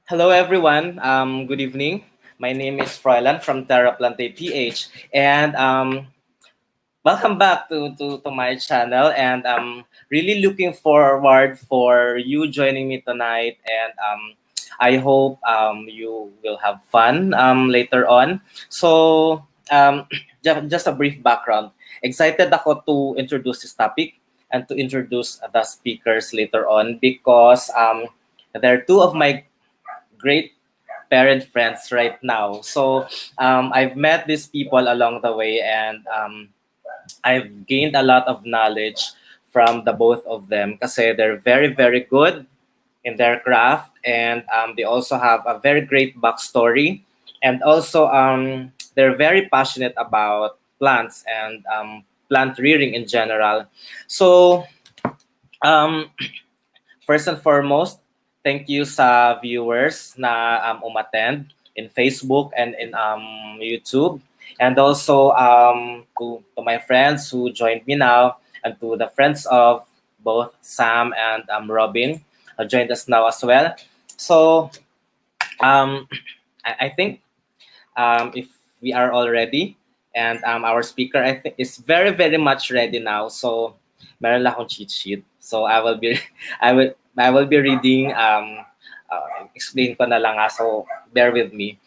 Hello, everyone. Good evening. My name is Froilan from Terra Plante PH, and welcome back to my channel. And I'm really looking forward for you joining me tonight. And I hope you will have fun later on. So, just a brief background. Excited ako to introduce this topic and to introduce the speakers later on because they're two of my great parent friends right now. So I've met these people along the way, and I've gained a lot of knowledge from the both of them kasi they're very, very good in their craft, and they also have a very great backstory. And also, they're very passionate about plants and plant rearing in general. So, um, first and foremost, thank you sa viewers na umattend in Facebook and in YouTube. And also to my friends who joined me now, and to the friends of both Sam and Robin who joined us now as well. So um, I think if we are all ready, and our speaker I think is very, very much ready now. So meron lang akong cheat sheet. So I will be I will be reading explain ko na lang so bear with me.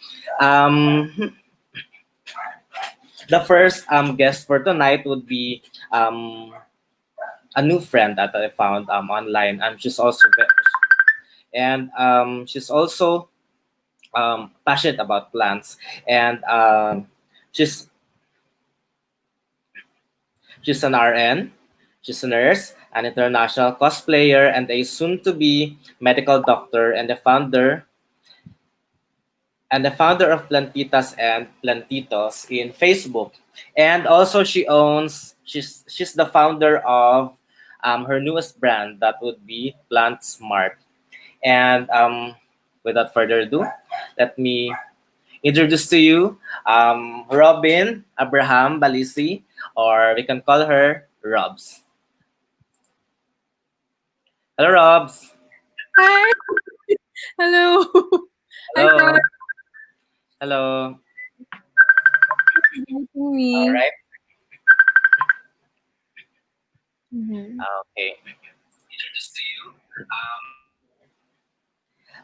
The first guest for tonight would be a new friend that I found online, and she's also passionate about plants, and she's she's an RN, she's a nurse, an international cosplayer, and a soon-to-be medical doctor, and the founder of Plantitas and Plantitos in Facebook. And also, she's the founder of her newest brand that would be Plant Smart. And without further ado, let me introduce to you Robin Abraham Balisi, or we can call her Robs. Hello, Robs. Hi. Hello. Hi, Hello. Fran. Hello. Inviting All me. right. Mhm. Okay. Introduce to you.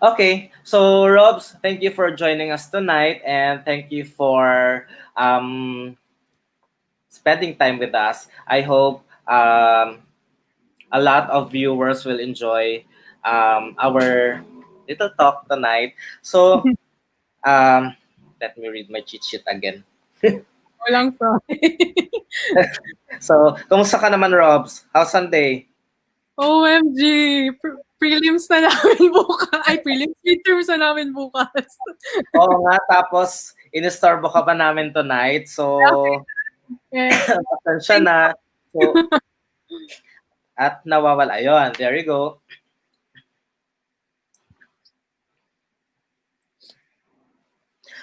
Okay, so Robs, thank you for joining us tonight, and thank you for spending time with us. I hope a lot of viewers will enjoy our little talk tonight. So, um, let me read my cheat sheet again. Walang Fran. So, kumusta ka naman, Robs? How's Sunday? OMG. Prelims na namin bukas. Ay, prelims. Midterms na namin bukas. Oo nga, tapos inistorbo ka pa namin tonight. So, Yeah. pasensya na. So, at nawawala. Ayun, there you go.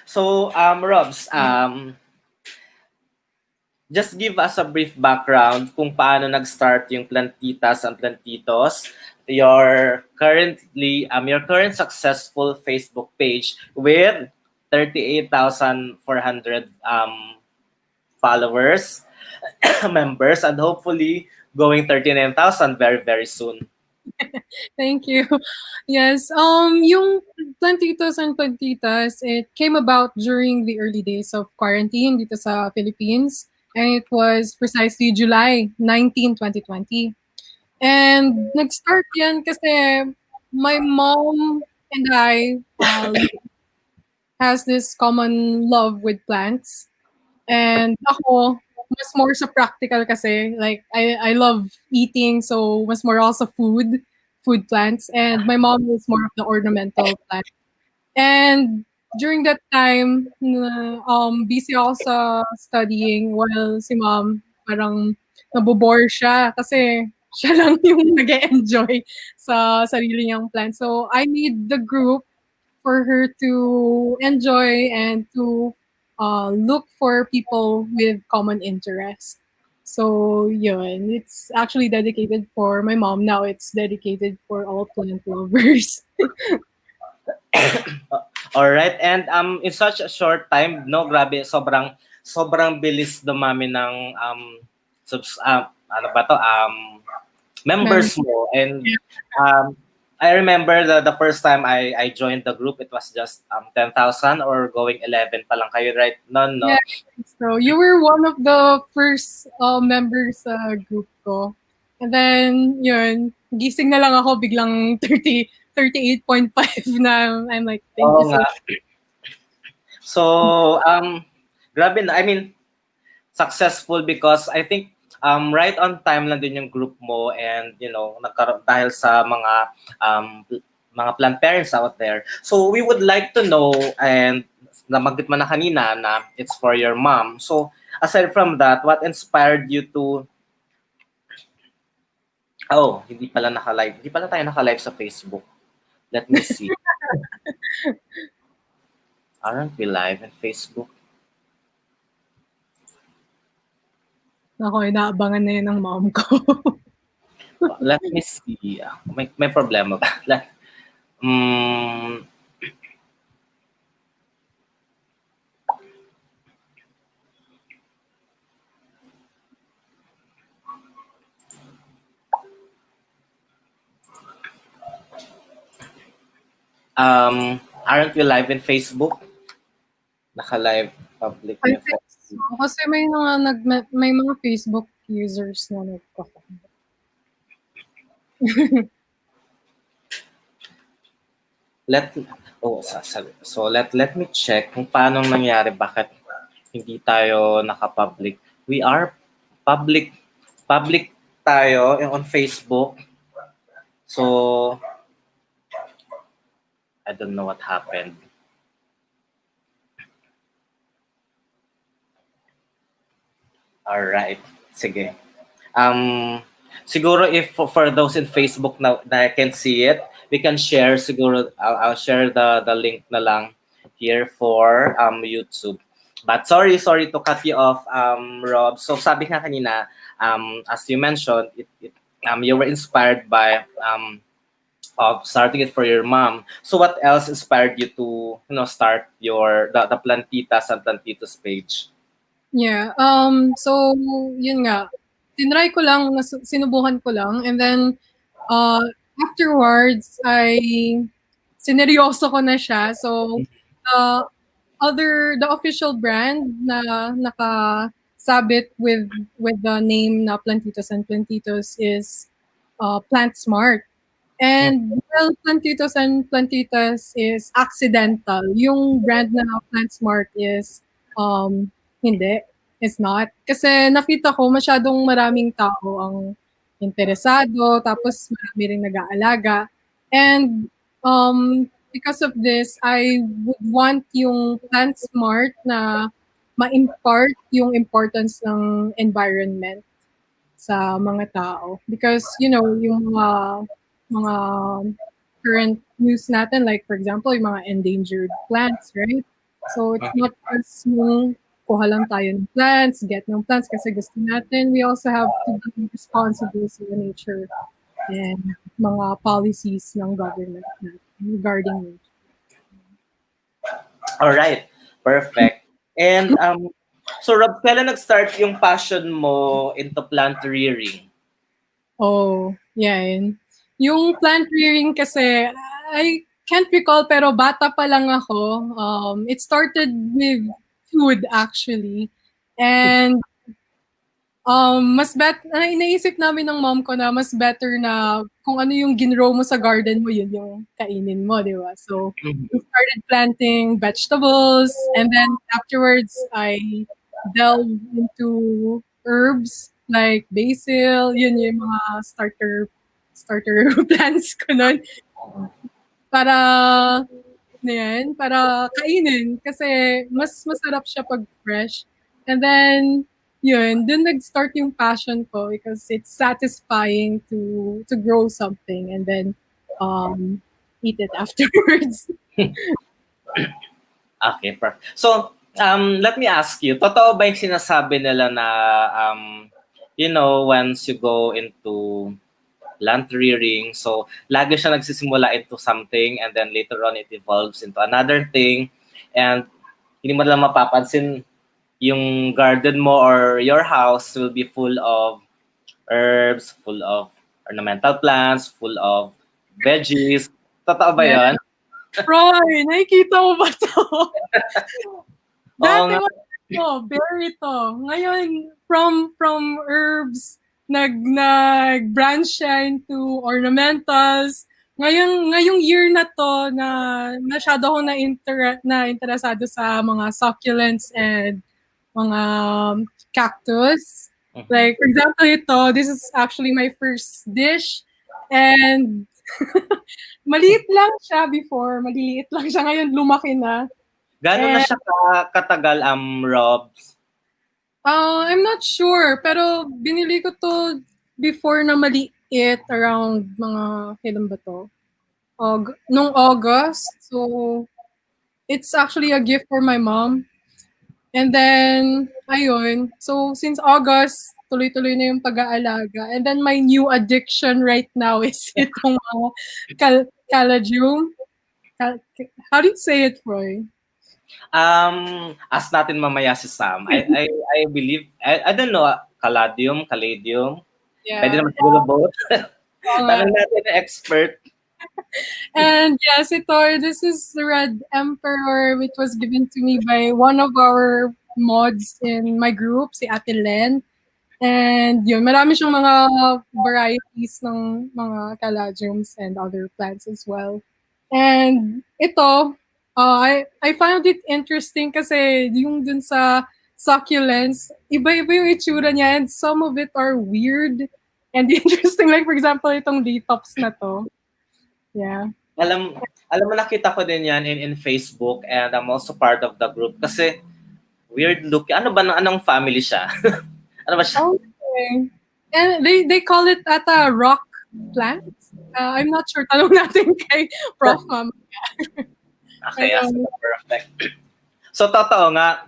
So, Robs, just give us a brief background kung paano nag-start yung Plantitas and Plantitos, your current successful Facebook page with 38,400 followers, members, and hopefully going 39,000 very, very soon. Thank you. Yes. Yung Plantitos and Plantitas, it came about during the early days of quarantine dito sa Philippines. And it was precisely July 19, 2020. And nag-start yan kasi my mom and I has this common love with plants. And ako, mas more sa practical kasi. Like, I love eating, so mas more also food plants. And my mom is more of the ornamental plant. And during that time, busy ako sa studying while si mom parang nabobore siya kasi siya lang yung nag enjoy sa sarili niyang plan. So, I need the group for her to enjoy and to look for people with common interest. So, yun. It's actually dedicated for my mom. Now it's dedicated for all plant lovers. All right. And in such a short time, no, grabe, sobrang bilis dumami ng ano ba to? Members mo. And Yeah. I remember the first time I joined the group, it was just 10,000 or going 11 pa lang kayo, right? No. Yeah, so you were one of the first members sa group ko. And then, yun, gising na lang ako biglang 38.5 na. I'm like, thank Oo you so nga. much. So, grabe na. I mean, successful because I think right on time lang din yung group mo, and nagkaroon dahil sa mga plant parents out there. So we would like to know, and nabanggit mo na kanina na it's for your mom. So aside from that, what inspired you to hindi pala naka-live. Hindi pala tayo naka-live sa Facebook. Let me see. Aren't we live on Facebook? Ako, inaabangan na yun ng mom ko. Let me see. May problema ba? Aren't we live in Facebook? Naka-live public. I think so. Kasi may mga Facebook users na nagko-comment. Let me check kung paano nangyari, bakit hindi tayo naka-public. We are public tayo on Facebook. So I don't know what happened. All right. Sige. Siguro if for those in Facebook na can see it, we can share siguro. I'll share the link na lang here for YouTube. But sorry to cut you off, Rob. So sabi nga kanina, as you mentioned, you were inspired by of starting it for your mom. So what else inspired you to start the Plantitas and Plantitos page? Yeah. So, yun nga. Tinry ko lang, sinubukan ko lang. And then, afterwards, sineryoso ko na siya. So, the official brand na nakasabit with the name na Plantitos and Plantitos is Plant Smart. And well, Plantitos and Plantitas is accidental. Yung brand na Plant Smart is hindi. It's not. Kasi nakita ko masyadong maraming tao ang interesado, tapos marami ring nag-aalaga. And because of this, I would want yung Plant Smart na ma-impart yung importance ng environment sa mga tao. Because, yung mga current news natin, like for example, yung mga endangered plants, right? So it's not just yung kuha lang tayo ng plants, get ng plants kasi gusto natin. We also have to be responsible sa nature and mga policies ng government natin regarding nature. All right. Perfect. And so Rob, kailan nag-start yung passion mo into plant rearing? Oh, yan. Yung plant rearing kasi, I can't recall pero bata pa lang ako. It started with food actually. And inaisip namin ng mom ko na mas better na kung ano yung ginrow mo sa garden mo, yun yung kainin mo, di ba? So, we started planting vegetables, and then afterwards, I delved into herbs like basil, yun yung mga starter plants ko nun. Para kainin kasi mas masarap siya pag fresh. And then dun nag-start yung passion ko because it's satisfying to grow something and then eat it afterwards. Okay, perfect. So, let me ask you, totoo ba yung sinasabi nila na once you go into plant rearing. So, lagi siya nagsisimula into something and then later on it evolves into another thing. And hindi mo lang mapapansin yung garden mo or your house will be full of herbs, full of ornamental plants, full of veggies. Totoo ba Yeah. yun? Roy, nakikita mo ba to? Oo Dati nga. mo berry to. Ngayon, from herbs, nag-branch siya into ornamentals. Ngayong year na to na masyado akong na interesado sa mga succulents and mga cactus. Like, for example, this is actually my first dish. And maliit lang siya before. Maliliit lang siya. Ngayon, lumaki na. Gano'n na And siya katagal, Robs? I'm not sure, pero binili ko to before na maliit, around mga, kailan ba to? Nung August. So, it's actually a gift for my mom. And then, ayun. So, since August, tuloy-tuloy na yung pag-aalaga. And then, my new addiction right now is itong caladium. How do you say it, Roy? Ask natin mamaya si Sam. I believe, I don't know, caladium. Pwede Yeah. naman siguro both. Oo nga. Tanong natin na expert. And yes, this is the Red Emperor, which was given to me by one of our mods in my group, si Ate Len. And yun, marami siyang mga varieties ng mga caladiums and other plants as well. And ito, I found it interesting kasi yung dun sa succulents, iba-iba yung itsura niya and some of it are weird and interesting. Like for example, itong detox na to. Yeah. Alam mo, nakita ko din yan in Facebook and I'm also part of the group kasi weird look. Anong family siya? Ano ba siya? Okay. And they call it ata rock plant. I'm not sure. Tanong natin kay Prof. Ma'am. Okay, perfect. So totoo nga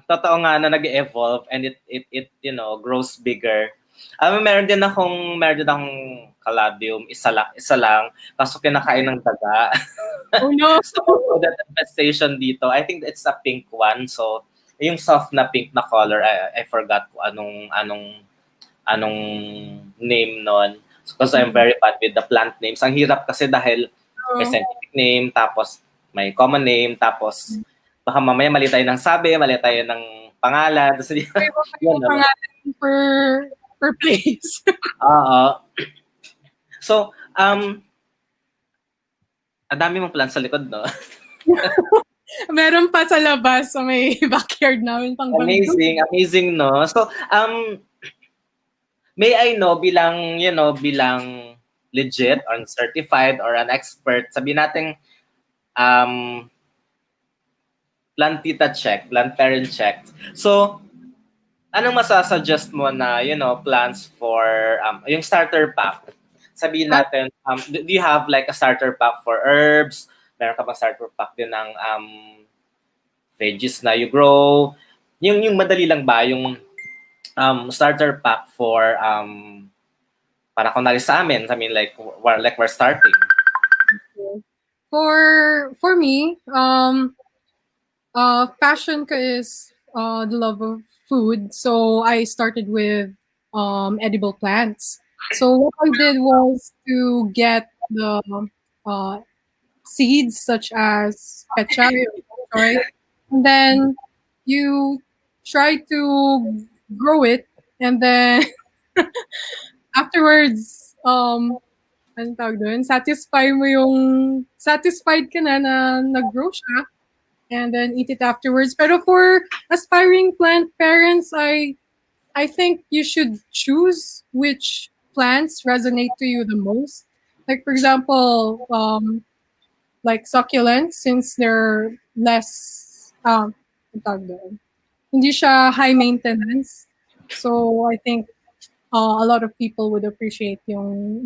na nag-evolve and it grows bigger. Meron din akong caladium, isa lang kaso kinakain ng daga. Oh no. So that infestation dito, I think it's a pink one. So yung soft na pink na color, I forgot kung anong name nun. So, because I'm very bad with the plant names. Ang hirap kasi dahil may scientific name, tapos may common name, tapos baka mamaya mali tayo ng sabi, mali tayo ng pangalan. Tapos, yun, pangalan per place. Oo. So, ang dami mong plants sa likod, no? Meron pa sa labas sa may backyard namin. Amazing, no? So, may I know bilang legit or certified or an expert, sabihin natin Plantita check, plant parent check. So, anong masasuggest mo na, plants for yung starter pack? Sabihin natin, do you have like a starter pack for herbs? Meron ka bang starter pack din ng veggies na you grow? Yung madali lang ba yung starter pack for para kunwari sa amin, like we're starting. For me, passion ko is the love of food. So I started with edible plants. So what I did was to get the seeds such as pechay, and then you try to grow it, and then afterwards, anong tawag doon? Satisfied ka na nag-grow siya, and then eat it afterwards. Pero for aspiring plant parents, I think you should choose which plants resonate to you the most. Like for example, like succulents, since they're less, anong tawag doon? Hindi siya high maintenance. So I think a lot of people would appreciate yung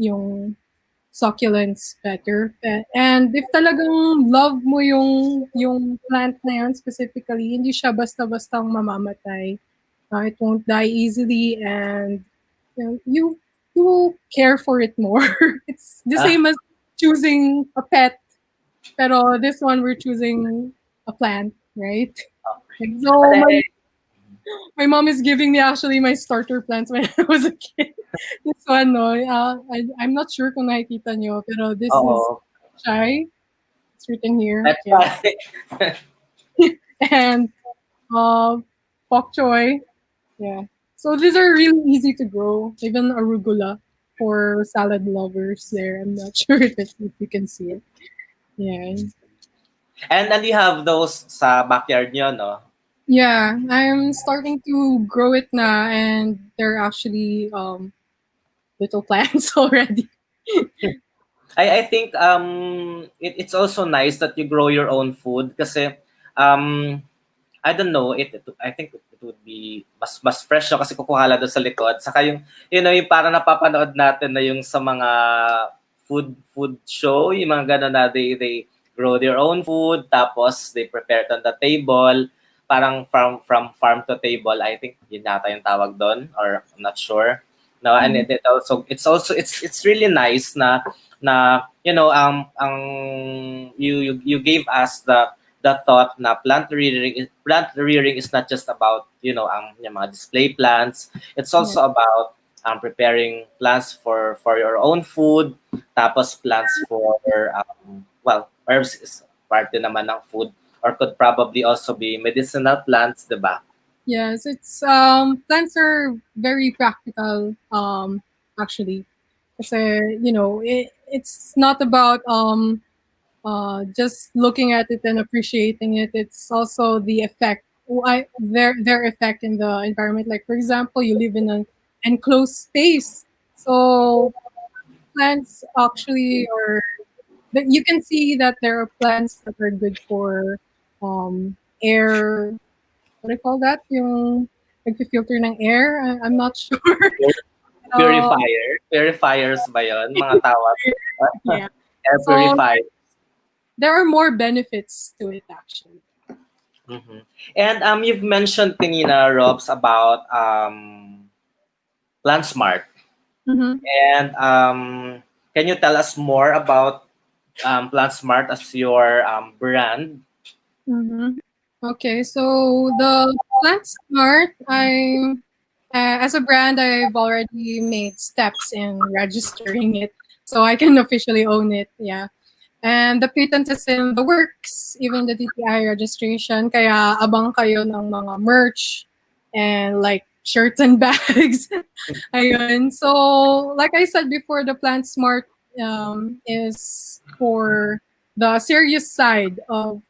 succulents better. And if talagang love mo yung plant na yan specifically, hindi siya basta-bastang mamamatay. It won't die easily, and you you care for it more. It's the Ah, same as choosing a pet, pero this one we're choosing a plant, right? Like, but so my mom is giving me actually my starter plants when I was a kid. This one, no, I'm not sure kung nakikita nyo, pero this is oo, chai. It's written here, that's yeah. why. And uh, bok choy, yeah. So these are really easy to grow. Even arugula for salad lovers. There, I'm not sure if you can see it. Yeah, And you have those sa backyard nyo, no? yeah. I'm starting to grow it now, and they're actually little plants already. I think it's also nice that you grow your own food kasi um I don't know, I think it would be mas fresh siya kasi kukuha lang doon sa likod. Saka yung yung parang napapanood natin na yung sa mga food show, yung mga gano'n na they grow their own food tapos they prepare it on the table. Parang from farm to table, I think yun yata yung tawag doon or I'm not sure. No, and Mhm. it's really nice na ang you gave us the thought na plant rearing is not just about ang yung mga display plants. It's Yeah, also about preparing plants for your own food, tapos plants for well, herbs is part din naman ng food or could probably also be medicinal plants, 'di ba? yes, it's plants are very practical actually. Kasi, it's not about just looking at it and appreciating it. It's also the effect, their effect in the environment. Like for example, you live in an enclosed space, so plants actually are. You can see that there are plants that are good for air. What do you call that? Yung nagfi-filter ng air. I'm not sure. uh, Purifiers ba 'yon, mga tawag? yeah. Air So purifier. there are more benefits to it actually. Mhm. And you've mentioned kanina, Robs, about PlantSmart. Mm-hmm. And can you tell us more about PlantSmart as your brand? Mm-hmm. Okay, so the Plant Smart, as a brand, I've already made steps in registering it, so I can officially own it. Yeah, and the patent is in the works, even the DTI registration. Kaya abang kayo ng mga merch and like shirts and bags. Ayun. So, like I said before, the Plant Smart is for the serious side of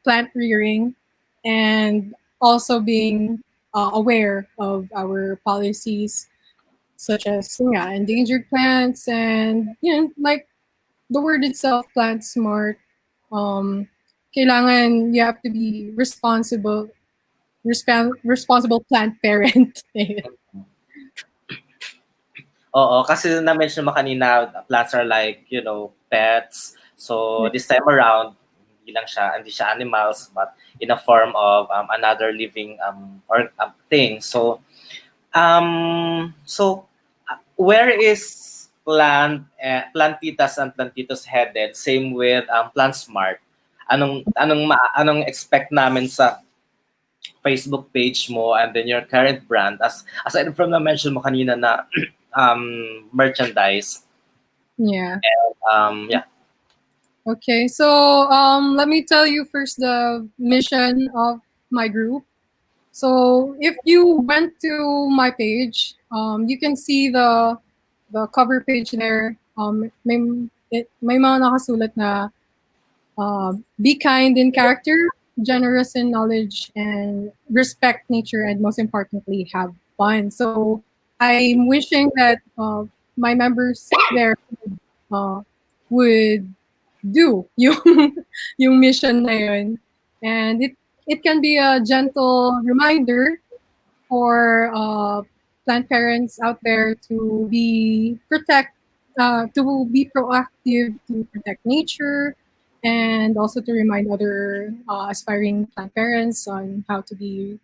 plant rearing and also being aware of our policies such as yeah, endangered plants and like the word itself, plant smart. Um, kailangan you have to be responsible plant parent. Oo, kasi na-mention mo kanina, plants are like, pets. So this time around, hindi siya animals, but in a form of another living or thing. Where is Plantitas and Plantitos headed? Same with PlantSmart. Anong expect namin sa Facebook page mo and then your current brand aside from na mention mo kanina na merchandise. Yeah. Yeah. Okay, so let me tell you first the mission of my group. So if you went to my page, you can see the cover page there. May mga nakasulat na be kind in character, generous in knowledge, and respect nature, and most importantly, have fun. So I'm wishing that my members there uh, would do yung yung mission na yun. And it can be a gentle reminder for plant parents out there to be proactive to protect nature and also to remind other aspiring plant parents on how to be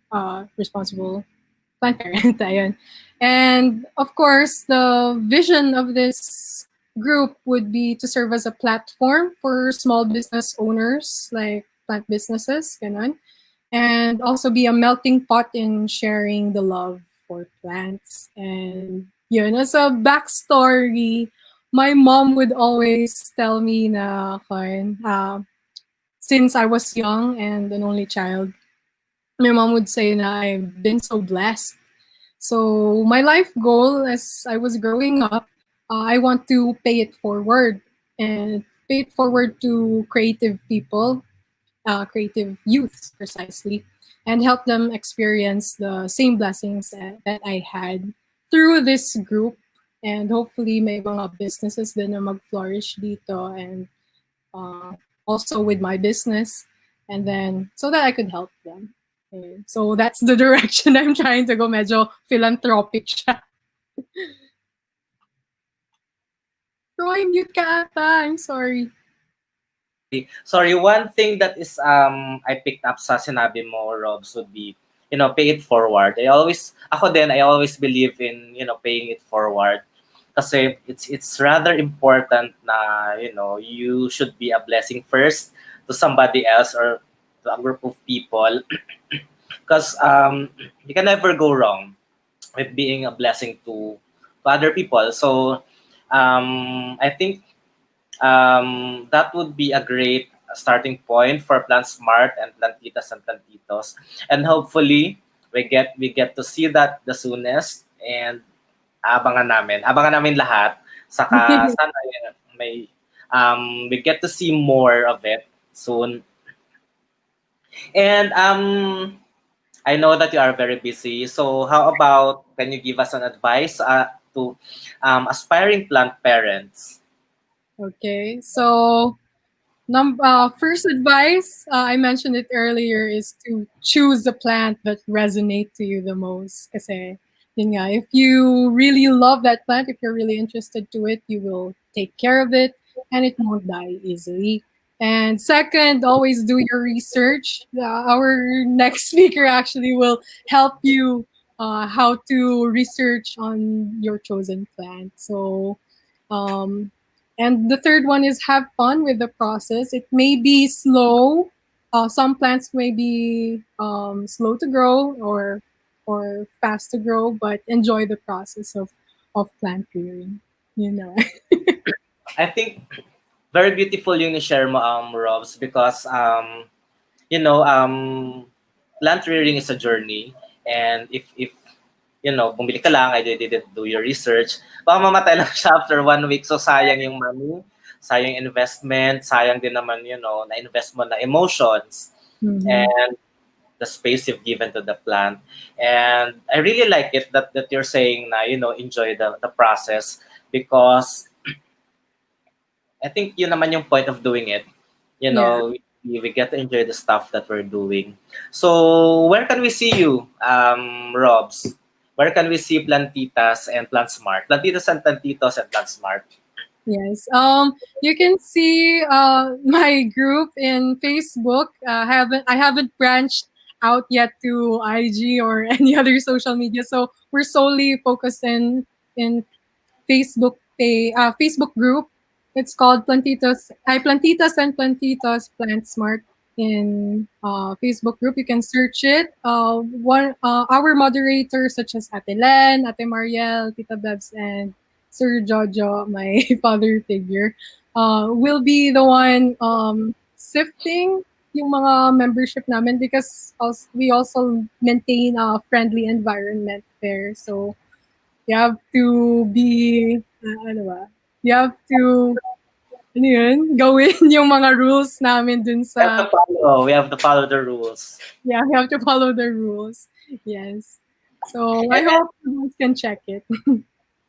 responsible plant parent. Ayun. And of course, the vision of this group would be to serve as a platform for small business owners like plant businesses, ganon, and also be a melting pot in sharing the love for plants. And yun, as a backstory, my mom would always tell me na, since I was young and an only child, my mom would say na I've been so blessed. So my life goal as I was growing up, I want to pay it forward and pay it forward to creative people, creative youths precisely, and help them experience the same blessings that I had through this group. And hopefully may mga businesses din na mag-flourish dito, and uh, also with my business, and then so that I could help them. Okay. So that's the direction I'm trying to go. Medyo philanthropic siya. Roy, mute ka ata. I'm sorry. Sorry, one thing that is I picked up sa sinabi mo, Robs, would be, pay it forward. Ako din, I always believe in, paying it forward. Kasi it's rather important na, you should be a blessing first to somebody else or to a group of people. Because you can never go wrong with being a blessing to other people. So I think that would be a great starting point for Plant Smart and Plantitas and Plantitos. And hopefully, we get to see that the soonest, and abangan namin lahat. Saka sana may we get to see more of it soon. And I know that you are very busy. So how about, can you give us an advice to aspiring plant parents? Okay, so first advice, I mentioned it earlier, is to choose the plant that resonate to you the most. Kasi, yun nga, if you really love that plant, if you're really interested to it, you will take care of it and it won't die easily. And second, always do your research. Our next speaker actually will help you how to research on your chosen plant. So, um, and the third one is have fun with the process. It may be slow. Some plants may be slow to grow or fast to grow, but enjoy the process of plant rearing. You know. I think very beautiful yung ni-share mo, Robs, because plant rearing is a journey, and if bumili ka lang, I didn't do your research, baka mamatay lang siya after 1 week. So sayang yung money, sayang investment, sayang din naman, na-invest mo na emotions Mm-hmm. and the space you've given to the plant. And I really like it that you're saying na, enjoy the process, because I think yun naman yung point of doing it. Yeah. We get to enjoy the stuff that we're doing. So where can we see you, Robs? Where can we see Plantitas and Plant Smart? Plantitas and Plantitos and Plant Smart. Yes. You can see my group in Facebook. I haven't branched out yet to IG or any other social media. So we're solely focused in Facebook group. It's called Plantitas and Plantitos Plant Smart in Facebook group. You can search it. Our moderators such as Ate Len, Ate Mariel, Tita Bebs, and Sir Jojo, my father figure, will be the one sifting yung mga membership namin, because we also maintain a friendly environment there. So you have to be, ano ba? You have to, ano yun, gawin yung mga rules namin dun sa, We have to follow the rules. yeah, you have to follow the rules. Yes. So I And hope you guys can check it.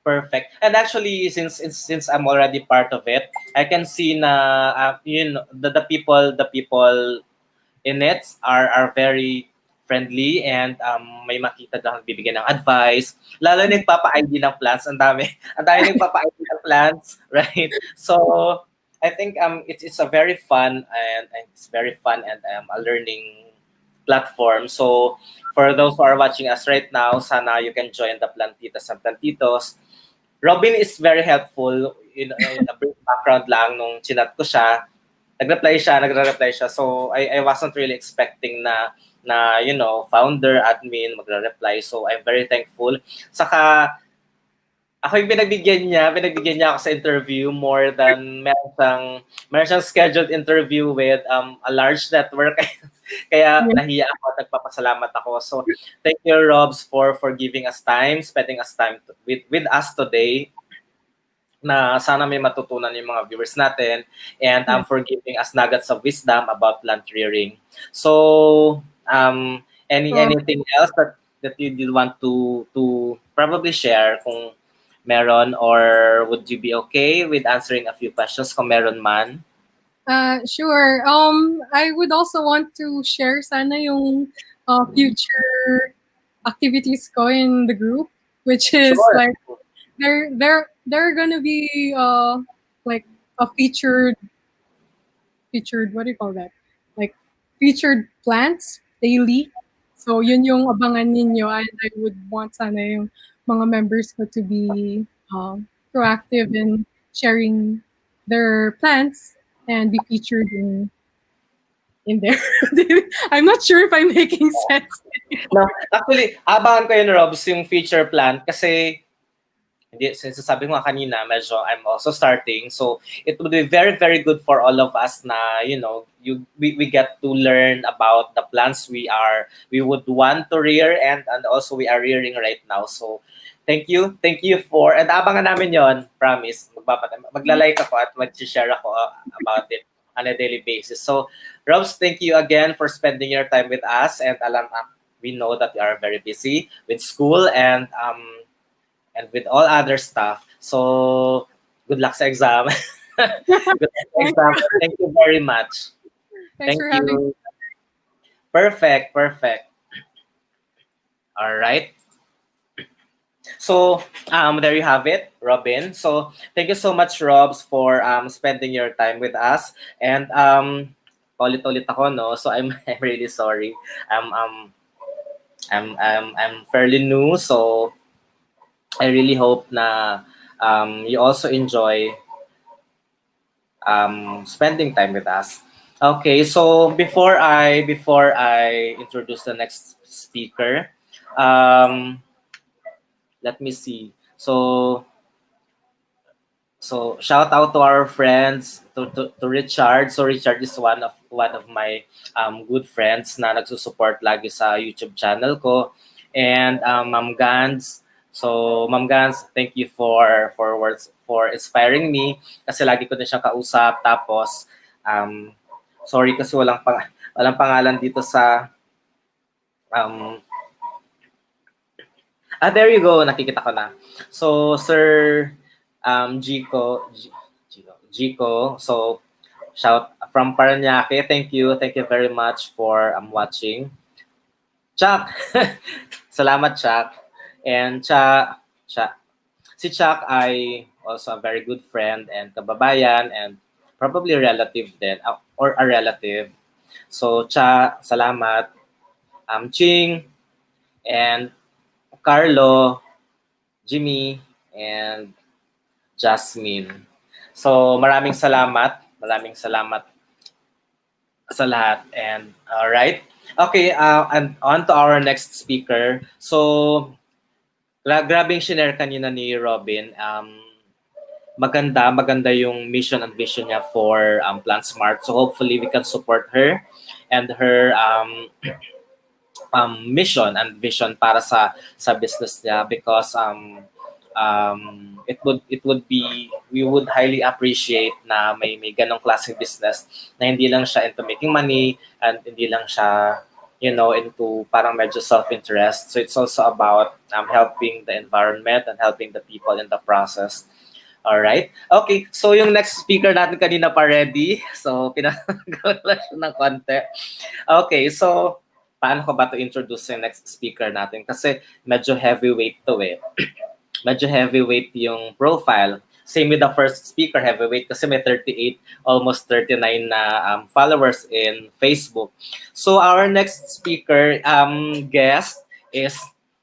perfect. And actually, since I'm already part of it, I can see na the people in it are very friendly, and may makita lang bibigyan ng advice. Lalo na nagpapa-ID ng plants, ang dami. Ang dami nagpapa-ID ng plants, right? So I think it's a very fun, and it's very fun, and a learning platform. So for those who are watching us right now, sana you can join the Plantitas and Plantitos. Robin is very helpful. In a brief background lang, nung chinat ko siya, nagre-reply siya. So I wasn't really expecting na founder, admin, magre-reply. So I'm very thankful. Saka ako yung pinagbigyan niya ako sa interview more than meron siyang scheduled interview with a large network. Kaya Yeah. nahiya ako at nagpapasalamat ako. So thank you, Robs, for giving us time, spending us time with us today, na sana may matutunan yung mga viewers natin, and for giving us nuggets of wisdom about plant rearing. So anything else that you did want to probably share kung meron, or would you be okay with answering a few questions kung meron man? Sure. I would also want to share sana yung future activities ko in the group, which is Sure. like they're gonna be like a featured, what do you call that? Like featured plants daily. So yun yung abangan ninyo, and I would want sana yung mga members ko to be proactive in sharing their plants and be featured in there. I'm not sure if I'm making sense. No, actually, abangan ko yun, Robs, yung feature plan, kasi hindi, since sabi ko nga kanina, medyo I'm also starting. So it would be very, very good for all of us na, we get to learn about the plants we would want to rear, and also we are rearing right now. So thank you for, and abangan namin yon, promise. Magla-like ako at mag-share ako about it on a daily basis. So Robs, thank you again for spending your time with us, and we know that you are very busy with school and with all other stuff. So, good luck sa exam. Good luck sa exam. Thank you very much. Thanks Thank for having you. Perfect. All right. So, there you have it, Robin. So, thank you so much, Robs, for spending your time with us. And ulit-ulit ako, no? So, I'm really sorry. I'm fairly new, so I really hope na you also enjoy spending time with us. Okay, so before I introduce the next speaker, let me see. So shout out to our friends, to Richard. So Richard is one of my good friends na nagsusupport lagi sa YouTube channel ko, and Ma'am Gans. So Ma'am Gans, thank you for words, for inspiring me, kasi lagi ko na siyang kausap. Tapos sorry kasi walang pangalan dito sa there you go, nakikita ko na. So Sir Jico, so shout from Paranaque. Thank you very much for watching. Chuck, salamat Chuck. And si Chuck ay also a very good friend and kababayan, and probably a relative din, or a relative. So Chuck, salamat. Ching and Carlo, Jimmy, and Jasmine. So maraming salamat sa lahat. And all right. Okay, and on to our next speaker. So grabe yung shinare kanina ni Robin. Maganda yung mission and vision niya for Plant Smart. So hopefully we can support her and her mission and vision para sa business niya, because we would highly appreciate na may ganong klaseng business na hindi lang siya into making money, and hindi lang siya into parang medyo self-interest. So it's also about helping the environment and helping the people in the process. All right. Okay, so yung next speaker natin kanina pa ready. So pinagawa lang siya ng konti. Okay, so paano ko ba to introduce yung next speaker natin? Kasi medyo heavyweight to eh. Medyo heavyweight yung profile. Same with the first speaker, Heavyweight, kasi may 38, almost 39 na followers in Facebook. So our next speaker guest is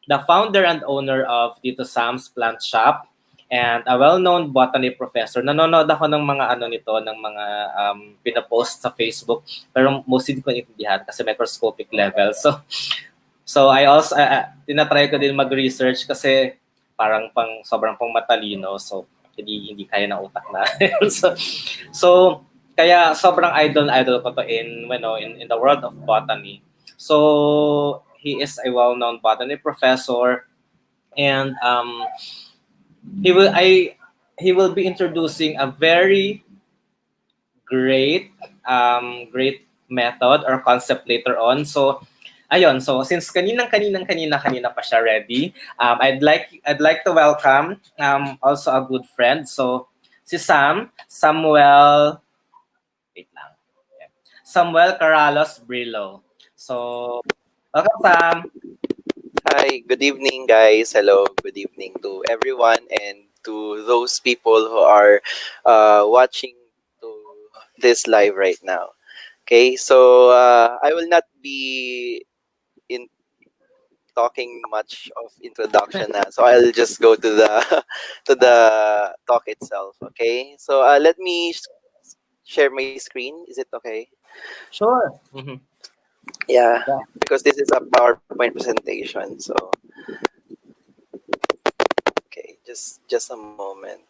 the founder and owner of Tito Sam's Plant Shop and a well-known botany professor. Nanonood ako ng mga ano nito, ng mga pinapost sa Facebook, pero mostly hindi ko intindihan kasi microscopic level. So I also tinatry ko din mag-research kasi parang sobrang pang matalino, so hindi kaya ng utak na. so, so kaya sobrang idol ko to in the world of botany. So he is a well-known botany professor, and he will be introducing a very great great method or concept later on. So ayun, so since kanina pa siya ready, I'd like to welcome also a good friend. So si Samuel, wait lang. Yeah. Samuel Caralos Brillo. So welcome Sam. Hi, good evening, guys. Hello, good evening to everyone and to those people who are watching to this live right now. Okay, so I will not be in talking much of introduction now, so I'll just go to the to the talk itself. Okay, so let me share my screen. Is it okay? Sure. Mhm. Yeah, Yeah. because this is a PowerPoint presentation. So okay, just a moment.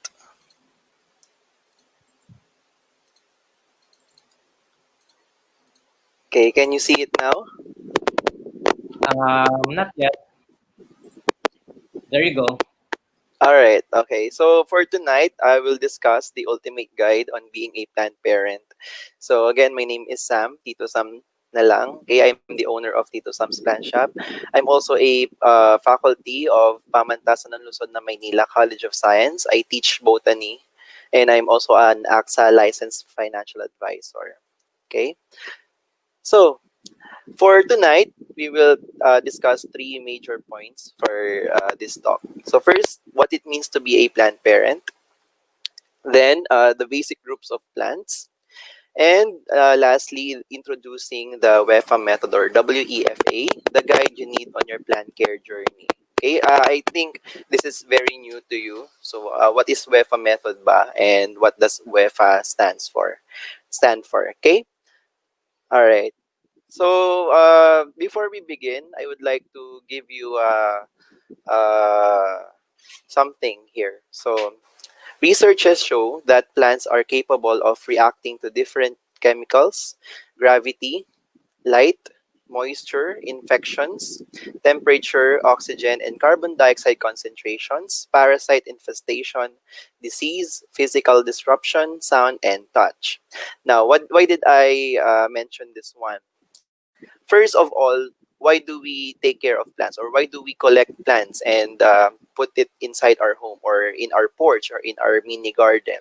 Okay, can you see it now? Not yet. There you go. All right. Okay. So for tonight, I will discuss the ultimate guide on being a plant parent. So again, my name is Sam, Tito Sam na lang. Okay, I'm the owner of Tito Sam's Plant Shop. I'm also a faculty of Pamantasan ng Luzon na Maynila College of Science. I teach botany, and I'm also an AXA licensed financial advisor. Okay. So for tonight, we will discuss three major points for this talk. So first, what it means to be a plant parent. Then, the basic groups of plants. And lastly, introducing the Wefa Method or WEFA, the guide you need on your plant care journey. Okay, I think this is very new to you. So, what is Wefa Method ba? And what does Wefa Stand for? Okay. All right. So, before we begin, I would like to give you uh, something here. So, researchers show that plants are capable of reacting to different chemicals, gravity, light, moisture, infections, temperature, oxygen, and carbon dioxide concentrations, parasite infestation, disease, physical disruption, sound, and touch. Now, why did I mention this one? First of all, why do we take care of plants, or why do we collect plants and put it inside our home or in our porch or in our mini garden?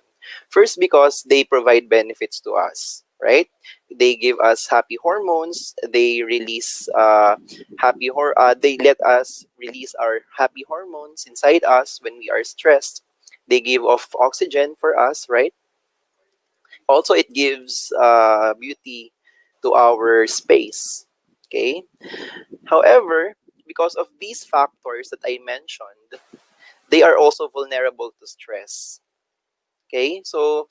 First, because they provide benefits to us, right? They give us happy hormones. They release they let us release our happy hormones inside us when we are stressed. They give off oxygen for us, right? Also, it gives beauty to our space. Okay. However, because of these factors that I mentioned, they are also vulnerable to stress. Okay? So,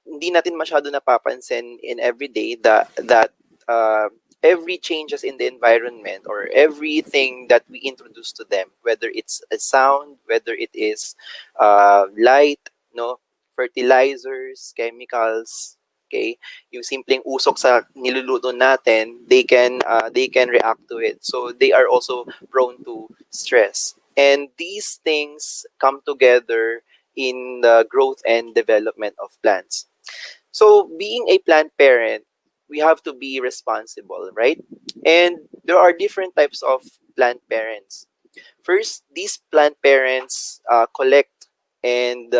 hindi natin masyado napapansin in everyday that uh, every changes in the environment or everything that we introduce to them, whether it's a sound, whether it is light, no, fertilizers, chemicals, okay, yung simpleng usok sa niluluto natin, they can react to it. So they are also prone to stress. And these things come together in the growth and development of plants. So being a plant parent, we have to be responsible, right? And there are different types of plant parents. First, these plant parents collect and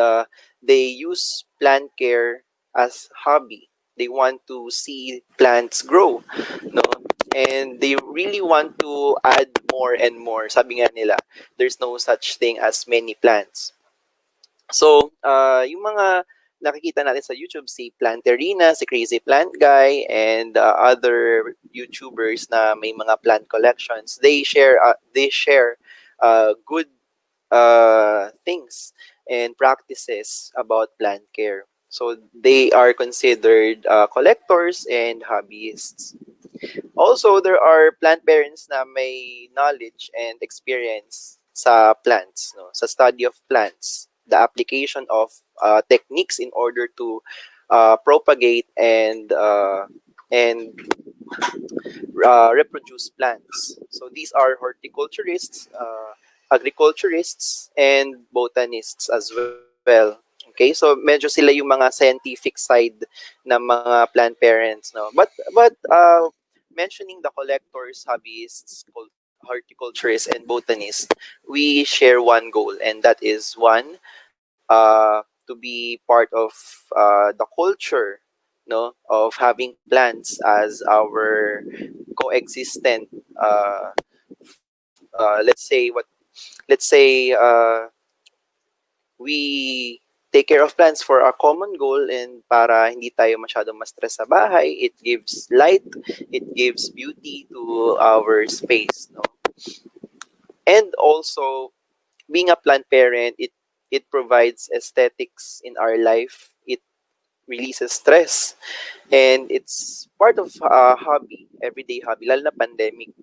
they use plant care as hobby. They want to see plants grow, no? And they really want to add more and more. Sabi nga nila, there's no such thing as many plants. So, yung mga nakikita natin sa YouTube, si Planterina, si Crazy Plant Guy, and other YouTubers na may mga plant collections, they share good things and practices about plant care. So they are considered collectors and hobbyists. Also, there are plant parents na may knowledge and experience sa plants, no? Sa study of plants, the application of techniques in order to propagate and reproduce plants. So these are horticulturists, agriculturists, and botanists as well. Okay, so medyo sila yung mga scientific side ng mga plant parents, no. But mentioning the collectors, hobbyists, horticulturists, and botanists, we share one goal, and that is one, to be part of the culture, no, of having plants as our coexistent, let's say we take care of plants for our common goal, and para hindi tayo masyadong ma-stress sa bahay, it gives light, it gives beauty to our space, no. And also, being a plant parent, it provides aesthetics in our life. It releases stress, and it's part of hobby, everyday hobby. Lalo na pandemic,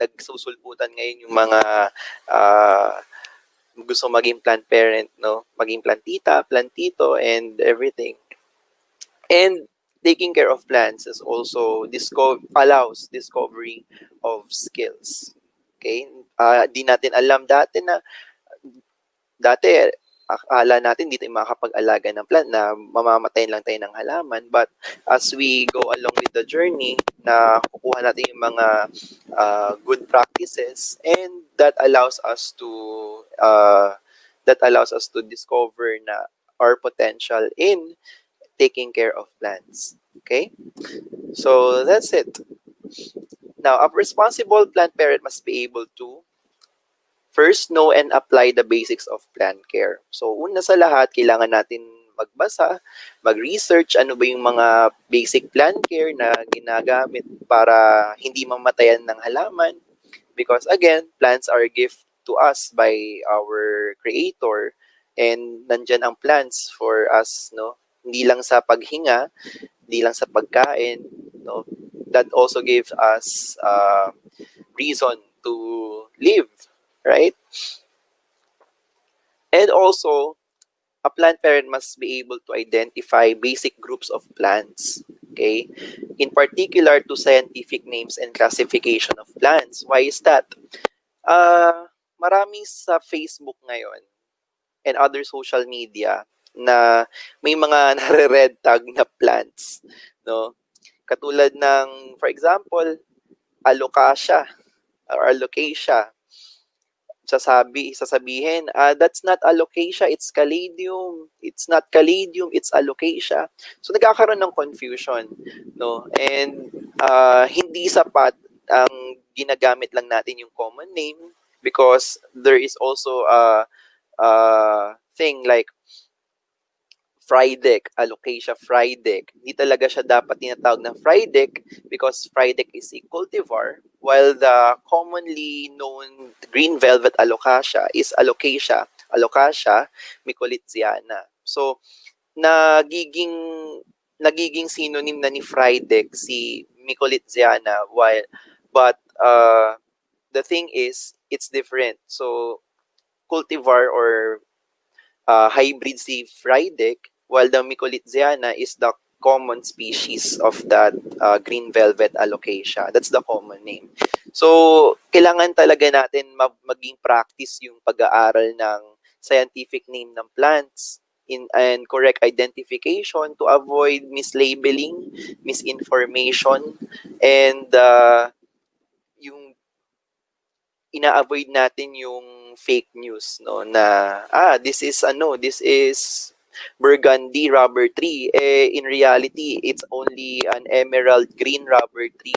nagsusulputan ngayon yung mga uh, gusto maging plant parent, no? Maging plantita, plantito, and everything. And taking care of plants is also allows discovery of skills. Okay? Di natin alam dati, akala natin dito makakapag-alaga ng plant na mamamatay lang tayo ng halaman. But as we go along with the journey, na kukuha natin yung mga good practices, and that allows us to discover na our potential in taking care of plants. Okay? So that's it. Now, a responsible plant parent must be able to first, know and apply the basics of plant care. So, una sa lahat, kailangan natin magbasa, mag-research, ano ba yung mga basic plant care na ginagamit para hindi mamatayan ng halaman. Because again, plants are a gift to us by our Creator, and nandyan ang plants for us, no? Hindi lang sa paghinga, hindi lang sa pagkain, no? That also gives us reason to live, right? And also, a plant parent must be able to identify basic groups of plants, okay? In particular, to scientific names and classification of plants. Why is that? Marami sa Facebook ngayon and other social media na may mga nare-red tag na plants, no? Katulad ng, for example, alocasia or alocasia. Sasabihin, that's not alocasia, it's caladium. It's not caladium, it's alocasia. So nagkakaroon ng confusion, no? And hindi sapat ang ginagamit lang natin yung common name, because there is also a thing like Frydek, alocasia frydek. Hindi talaga siya dapat tinatawag na frydek, because frydek is a cultivar, while the commonly known green velvet alocasia is alocasia micoliziana. So, nagiging synonym na ni frydek si micoliziana, but the thing is, it's different. So, cultivar or hybrid si frydek, while the micoliziana is the common species of that green velvet alocasia. That's the common name. So, kailangan talaga natin maging practice yung pag-aaral ng scientific name ng plants and correct identification to avoid mislabeling, misinformation, and yung ina-avoid natin yung fake news, no, na this is burgundy rubber tree, in reality it's only an emerald green rubber tree,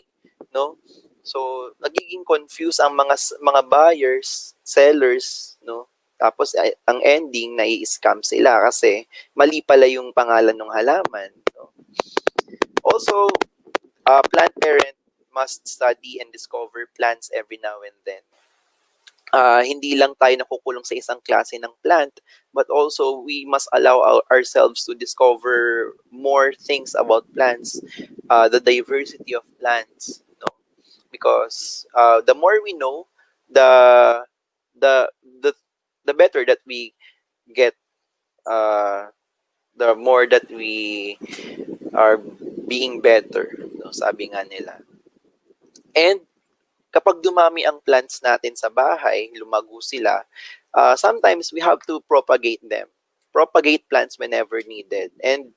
no. So nagiging confused ang mga buyers, sellers, no, Tapos ang ending, nai-scam sila kasi mali pala yung pangalan ng halaman. No? Also, plant parent must study and discover plants every now and then. Hindi lang tayo nakukulong sa isang klase ng plant, but also we must allow ourselves to discover more things about plants, the diversity of plants, no? Because the more we know, the the the the better that we get, the more that we are being better, no? Sabi nga nila. And kapag dumami ang plants natin sa bahay, lumago sila, sometimes we have to propagate them. Propagate plants whenever needed. And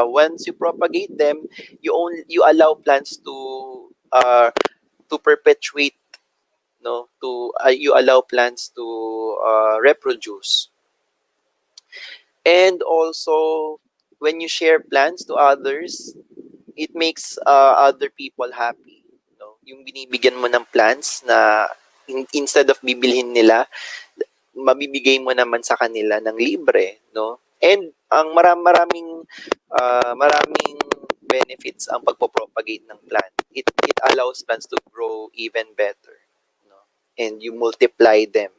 once you propagate them, you allow plants to perpetuate, no? You allow plants to reproduce. And also, when you share plants to others, it makes other people happy. No? Yung binibigyan mo ng plants na instead of bibilhin nila, mabibigay mo naman sa kanila ng libre, no? And ang maraming benefits ang pagpo-propagate ng plant. It allows plants to grow even better, no? And you multiply them.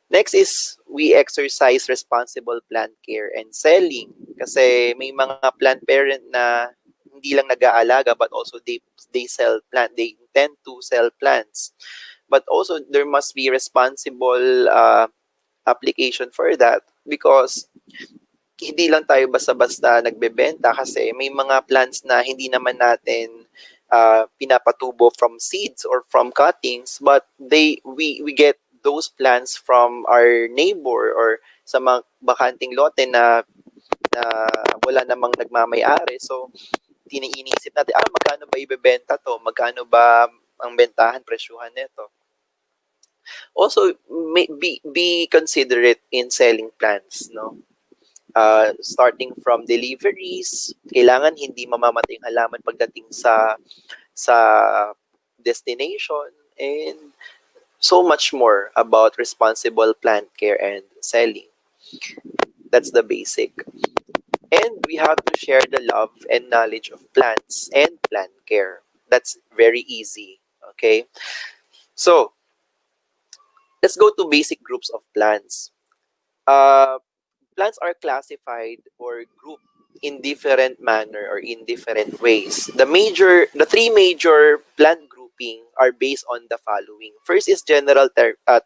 Next is we exercise responsible plant care and selling. Kasi may mga plant parent na hindi lang nag-aalaga but also they sell plant. They intend to sell plants. But also there must be responsible application for that because hindi lang tayo basta-basta nagbebenta kasi may mga plants na hindi naman natin pinapatubo from seeds or from cuttings, but we get those plants from our neighbor or sa mga bakanting lote na wala namang nagmamay-ari. So, iniisip natin, magkano ba ibebenta to? Magkano ba ang bentahan, presyuhan nito? Also, be considerate in selling plants, no? Starting from deliveries, kailangan hindi mamamatay ang halaman pagdating sa destination, and so much more about responsible plant care and selling. That's the basic. And we have to share the love and knowledge of plants and plant care. That's very easy. Okay? So, let's go to basic groups of plants. Plants are classified or grouped in different manner or in different ways. The three major plant grouping are based on the following. First is general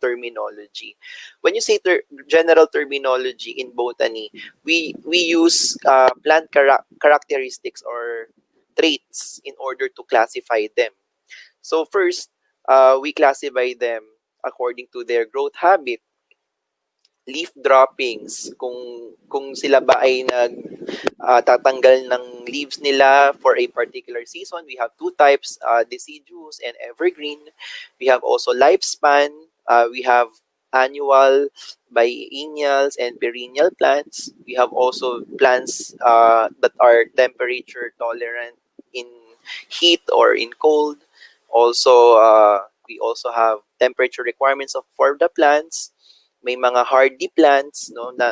terminology. When you say general terminology in botany, we use plant characteristics or traits in order to classify them. So first, we classify them according to their growth habit, leaf droppings, kung sila ba ay tatanggal ng leaves nila for a particular season. We have two types, deciduous and evergreen. We have also lifespan. We have annual, biennials, and perennial plants. We have also plants that are temperature tolerant in heat or in cold. Also, we also have temperature requirements for the plants. May mga hardy plants, no, na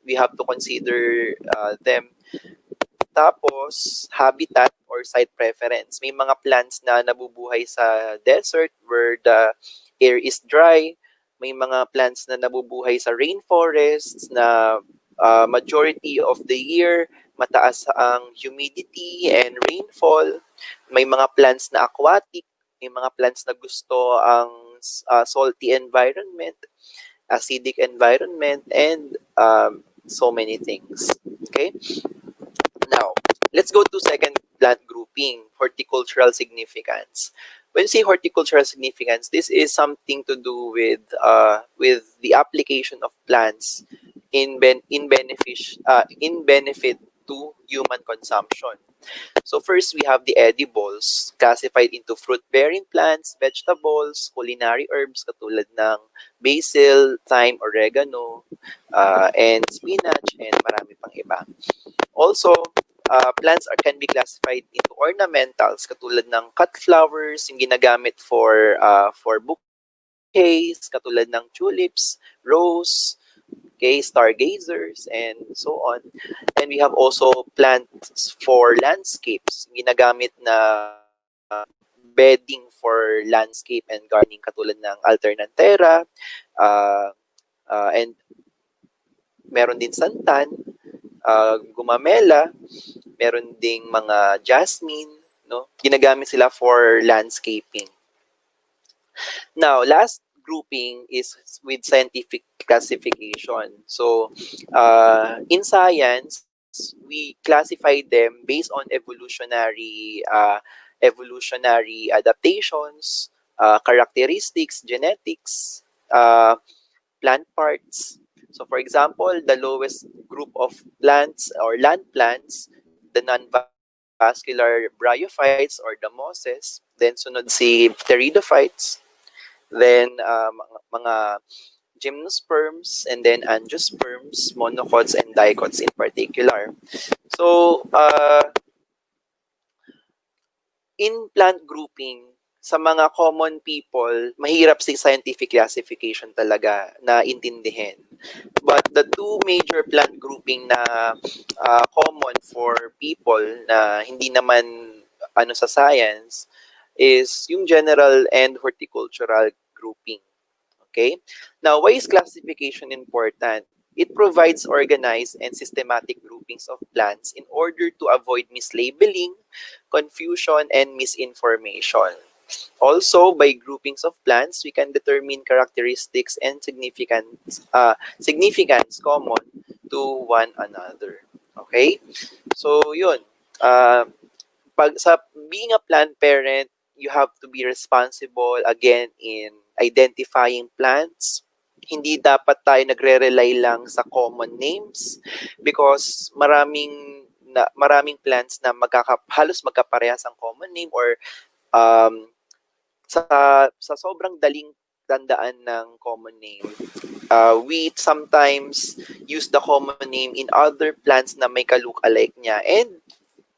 we have to consider them. Tapos, habitat or site preference. May mga plants na nabubuhay sa desert where the air is dry. May mga plants na nabubuhay sa rainforests na majority of the year mataas ang humidity and rainfall. May mga plants na aquatic. May mga plants na gusto ang salty environment, acidic environment, and so many things. Okay? Now, let's go to second plant grouping, horticultural significance. When you say horticultural significance, this is something to do with the application of plants in benefit to human consumption. So first, we have the edibles, classified into fruit-bearing plants, vegetables, culinary herbs katulad ng basil, thyme, oregano, and spinach, and marami pang iba. Also, plants can be classified into ornamentals katulad ng cut flowers, yung ginagamit for bouquets, katulad ng tulips, rose, okay, stargazers, and so on. And we have also plants for landscapes, ginagamit na bedding for landscape and gardening katulad ng alternantera, and meron din santan, gumamela, meron ding mga jasmine, no? Ginagamit sila for landscaping. Now, last grouping is with scientific classification. So, in science, we classify them based on evolutionary adaptations, characteristics, genetics, plant parts. So, for example, the lowest group of plants or land plants, the non-vascular bryophytes or the mosses. Then sunod si pteridophytes. Then mga gymnosperms, and then angiosperms, monocots, and dicots in particular. So, in plant grouping, sa mga common people, mahirap si scientific classification talaga na intindihin. But the two major plant grouping na common for people na hindi naman sa science is yung general and horticultural grouping. Okay? Now, why is classification important? It provides organized and systematic groupings of plants in order to avoid mislabeling, confusion, and misinformation. Also, by groupings of plants, we can determine characteristics and significance common to one another. Okay? So, yun. Sa being a plant parent, you have to be responsible again in identifying plants. Hindi dapat tayo nagre-rely lang sa common names because maraming plants na halos magkaparehas ang common name, or sa sobrang daling tandaan ng common name, we sometimes use the common name in other plants na may ka-look-alike niya. And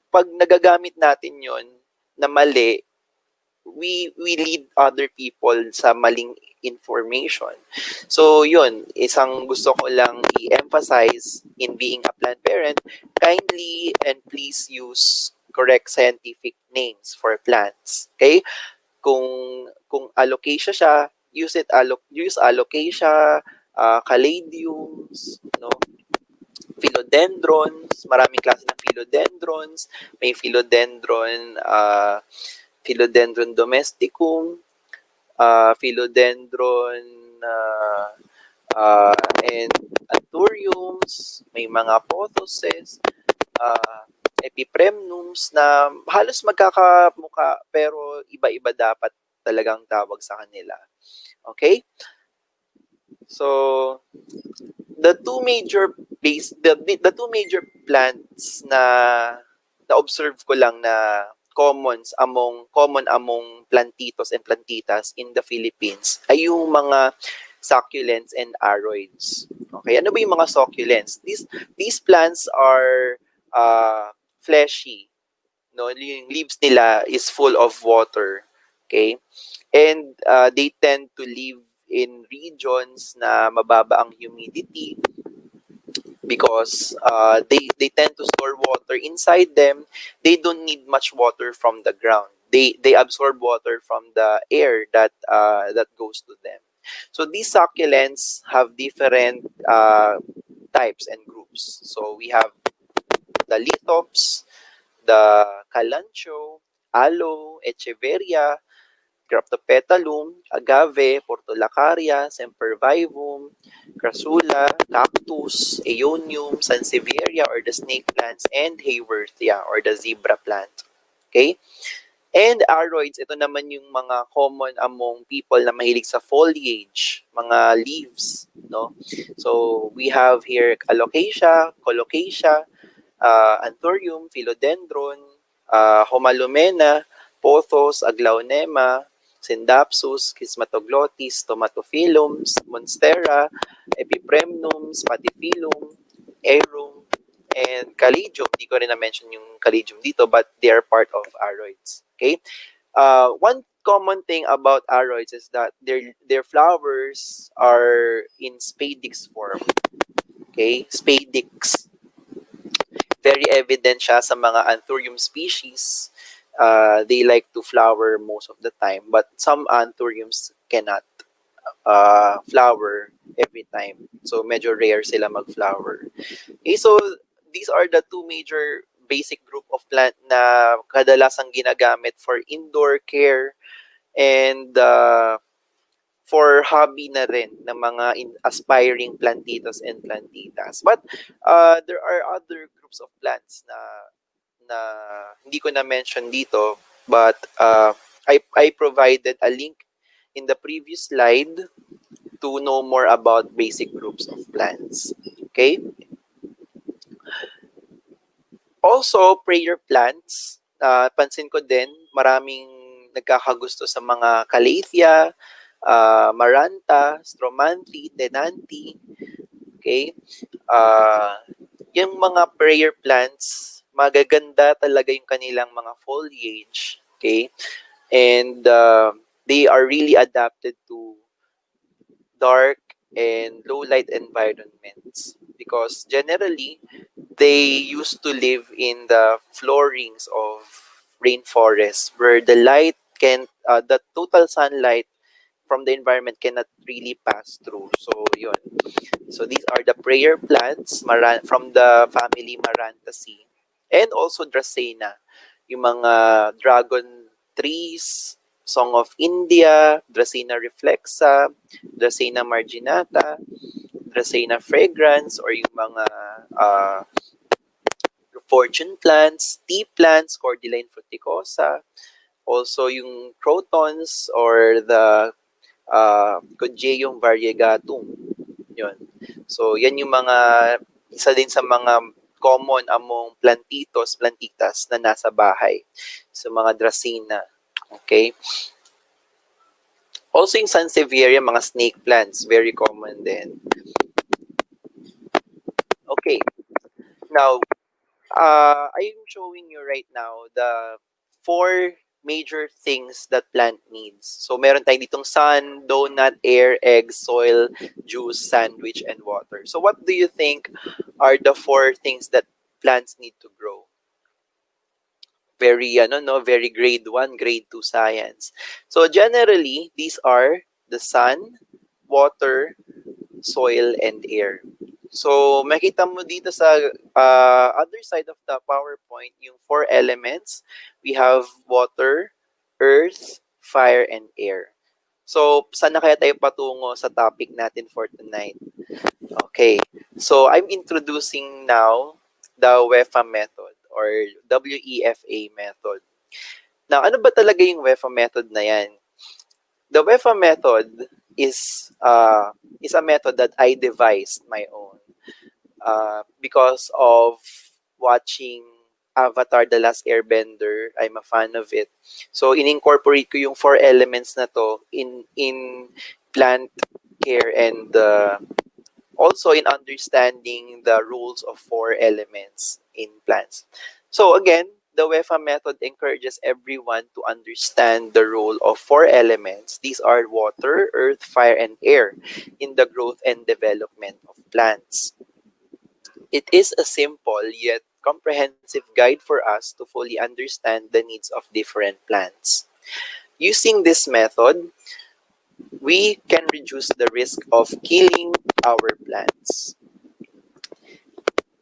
pag nagagamit natin yon na mali, we lead other people sa maling information. So yun, isang gusto ko lang i-emphasize in being a plant parent, kindly and please use correct scientific names for plants. Okay? Kung alocasia siya, use alocasia, caladiums, no? Philodendrons, maraming klase ng philodendrons. May philodendron domesticum, philodendron and anthuriums, may mga pothoses, epipremnums na halos magkakamuka pero iba-iba dapat talagang tawag sa kanila. Okay? So, the two major plants na observe ko lang na common among Plantitos and Plantitas in the Philippines ay yung mga succulents and aroids. Okay, ano ba yung mga succulents? These plants are fleshy. No, yung leaves nila is full of water. Okay? And they tend to live in regions na mababa ang humidity because they tend to store water inside them. They don't need much water from the ground. They absorb water from the air that goes to them. So these succulents have different types and groups. So we have the lithops, the calancho, aloe, echeveria, Cryptopetalum, agave, portulacaria, sempervivum, crassula, cactus, aeonium, sansevieria or the snake plants, and haworthia or the zebra plant. Okay? And aroids, ito naman yung mga common among people na mahilig sa foliage, mga leaves, no? So, we have here alocasia, colocasia, anthurium, philodendron, homalomena, pothos, aglaonema, Syndapsus, Schismatoglottis, Tomatophyllum, Monstera, Epipremnum, Spatifilum, Arum, and Caladium. Di ko rin na-mention yung Caladium dito, but they are part of aroids. Okay? common thing about aroids is that their flowers are in spadix form. Okay, spadix. Very evident siya sa mga anthurium species. They like to flower most of the time, but some anthuriums cannot flower every time. So medyo rare sila mag-flower. Okay, so these are the two major basic group of plant na kadalasang ginagamit for indoor care and for hobby na rin ng mga aspiring plantitos and plantitas. But there are other groups of plants na hindi ko na mention dito, but I provided a link in the previous slide to know more about basic groups of plants. Okay? Also, prayer plants. Pansin ko din, maraming nagkakagusto sa mga calathea, maranta, stromanthi, tenanthi. Okay? Yung mga prayer plants, magaganda talaga yung kanilang mga foliage. Okay? And they are really adapted to dark and low light environments because generally they used to live in the floorings of rainforests where the light can the total sunlight from the environment cannot really pass through. So yun. So these are the prayer plants from the family Marantaceae and also Dracena, yung mga dragon trees, Song of India, Dracena reflexa, Dracena marginata, Dracena fragrans, or yung mga fortune plants, tea plants, Cordyline fruticosa, also yung crotons or the Cogeum variegatum. Yun. So, yan yung mga, isa din sa mga common among plantitos, plantitas na nasa bahay. So, mga Dracena. Okay? Also, yung Sansevieria, mga snake plants, very common din. Okay. Now, I'm showing you right now the 4 major things that plant needs. So, meron tayong ditong sun, donut, air, egg, soil, juice, sandwich, and water. So, what do you think are the 4 things that plants need to grow? Very, very grade 1, grade 2 science. So, generally, these are the sun, water, soil, and air. So, makita mo dito sa other side of the PowerPoint, yung 4 elements. We have water, earth, fire, and air. So, saan na kaya tayo patungo sa topic natin for tonight? Okay. So, I'm introducing now the Wefa Method or WEFA method. Now, ano ba talaga yung Wefa Method na yan? The Wefa Method is a method that I devised my own because of watching Avatar The Last Airbender. I'm a fan of it. So, in-incorporate ko yung 4 elements na to in plant care and also in understanding the rules of 4 elements in plants. So, again, the Wefa method encourages everyone to understand the role of 4 elements. These are water, earth, fire, and air in the growth and development of plants. It is a simple yet comprehensive guide for us to fully understand the needs of different plants. Using this method, we can reduce the risk of killing our plants.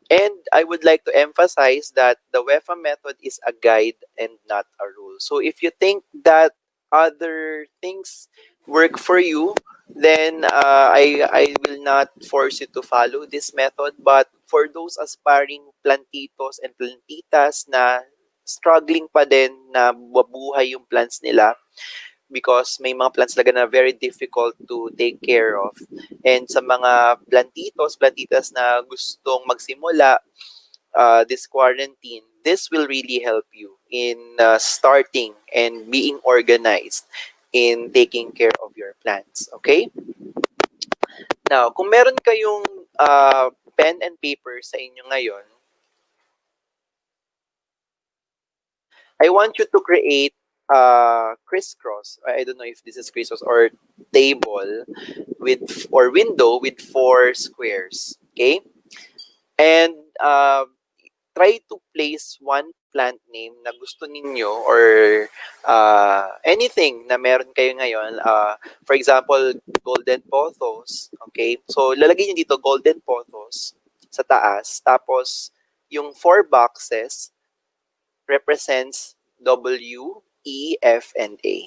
And I would like to emphasize that the Wefa method is a guide and not a rule. So if you think that other things work for you, then I will not force you to follow this method. But for those aspiring plantitos and plantitas na struggling pa din na mabuhay yung plants nila, because may mga plants talaga na very difficult to take care of. And sa mga plantitos, plantitas na gustong magsimula this quarantine, this will really help you in starting and being organized in taking care of your plants. Okay? Now, kung meron kayong pen and paper sa inyo ngayon, I want you to create crisscross. I don't know if this is crisscross or table with or window with 4 squares. Okay, and try to place one plant name na gusto ninyo or anything na meron kayo ngayon. For example, golden pothos. Okay? So, lalagay nyo dito golden pothos sa taas. Tapos, yung 4 boxes represents W, E, F, and A.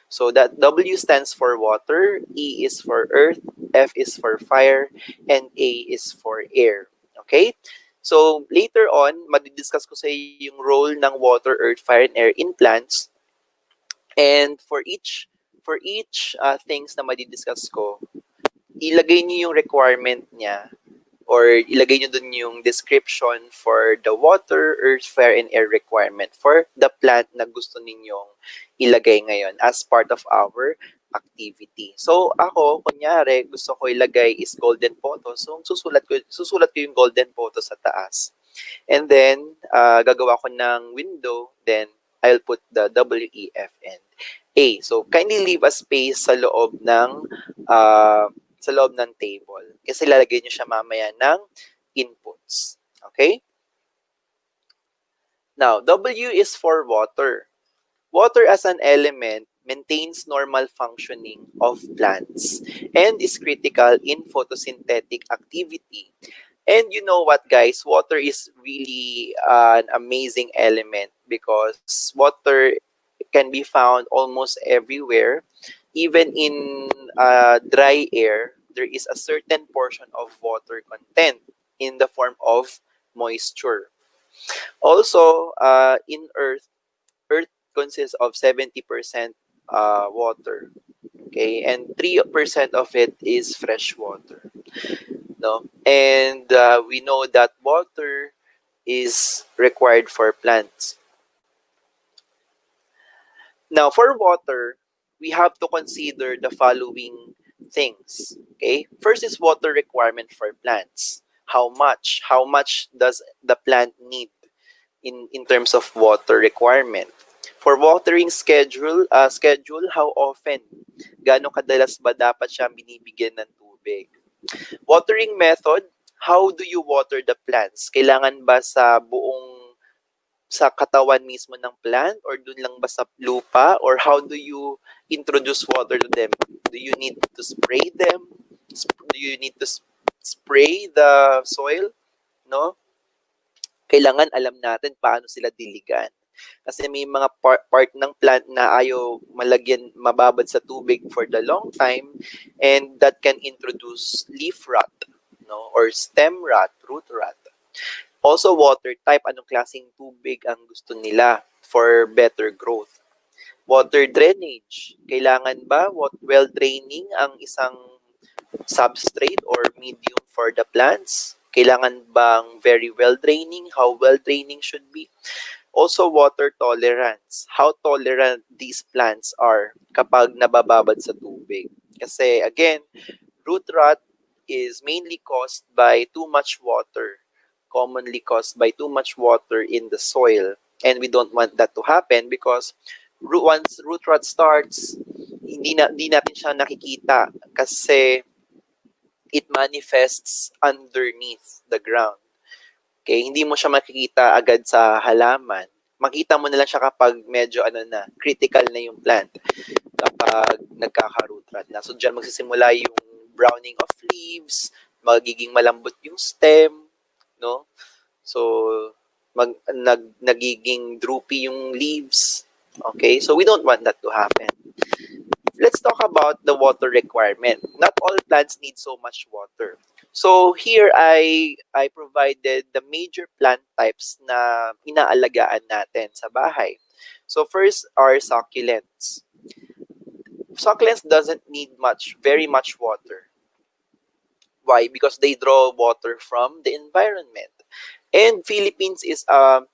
So, that W stands for water, E is for earth, F is for fire, and A is for air. Okay? So, later on, madidiscuss ko sa iyo yung role ng water, earth, fire, and air in plants. And for each things na madidiscuss ko, ilagay niyo yung requirement niya or ilagay nyo dun yung description for the water, earth, fire, and air requirement for the plant na gusto ninyong ilagay ngayon as part of our activity. So, ako, kunyari, gusto ko ilagay is golden photos. So, susulat ko yung golden photos sa taas. And then, gagawa ko ng window. Then, I'll put the W, E, F, and A. So, kindly leave a space sa loob ng table. Kasi lalagay nyo siya mamaya ng inputs. Okay? Now, W is for water. Water as an element maintains normal functioning of plants and is critical in photosynthetic activity. And you know what, guys? Water is really an amazing element because water can be found almost everywhere. Even in dry air, there is a certain portion of water content in the form of moisture. Also, in Earth consists of 70% water. Okay, and 3% of it is fresh water. No, and we know that water is required for plants. Now, for water, we have to consider the following things. Okay, first is water requirement for plants. How much? How much does the plant need in terms of water requirement? For watering schedule, how often? Gaano kadalas ba dapat siya binibigyan ng tubig? Watering method, how do you water the plants? Kailangan ba sa katawan mismo ng plant or dun lang ba sa lupa, or how do you introduce water to them? Do you need to spray them? Do you need to spray the soil? No? Kailangan alam natin paano sila diligan. Kasi may mga part ng plant na ayaw mababad sa tubig for the long time, and that can introduce leaf rot, no, or stem rot, root rot. Also, water type, anong klaseng tubig ang gusto nila for better growth. Water drainage, kailangan ba well-draining ang isang substrate or medium for the plants? Kailangan bang very well-draining? How well-draining should be? Also, water tolerance, how tolerant these plants are kapag nabababad sa tubig. Kasi, again, root rot is mainly caused by too much water. Commonly caused by too much water in the soil, and we don't want that to happen because once root rot starts, hindi natin siya nakikita kasi it manifests underneath the ground. Okay, hindi mo siya makikita agad sa halaman. Makita mo na lang siya kapag medyo critical na yung plant, kapag nagkaka-root rot na. So diyan magsisimula yung browning of leaves, magiging malambot yung stem, no? So, nagiging droopy yung leaves. Okay? So, we don't want that to happen. Let's talk about the water requirement. Not all plants need so much water. So, here I provided the major plant types na inaalagaan natin sa bahay. So, first are succulents. Succulents doesn't need very much water. Why? Because they draw water from the environment. And Philippines is a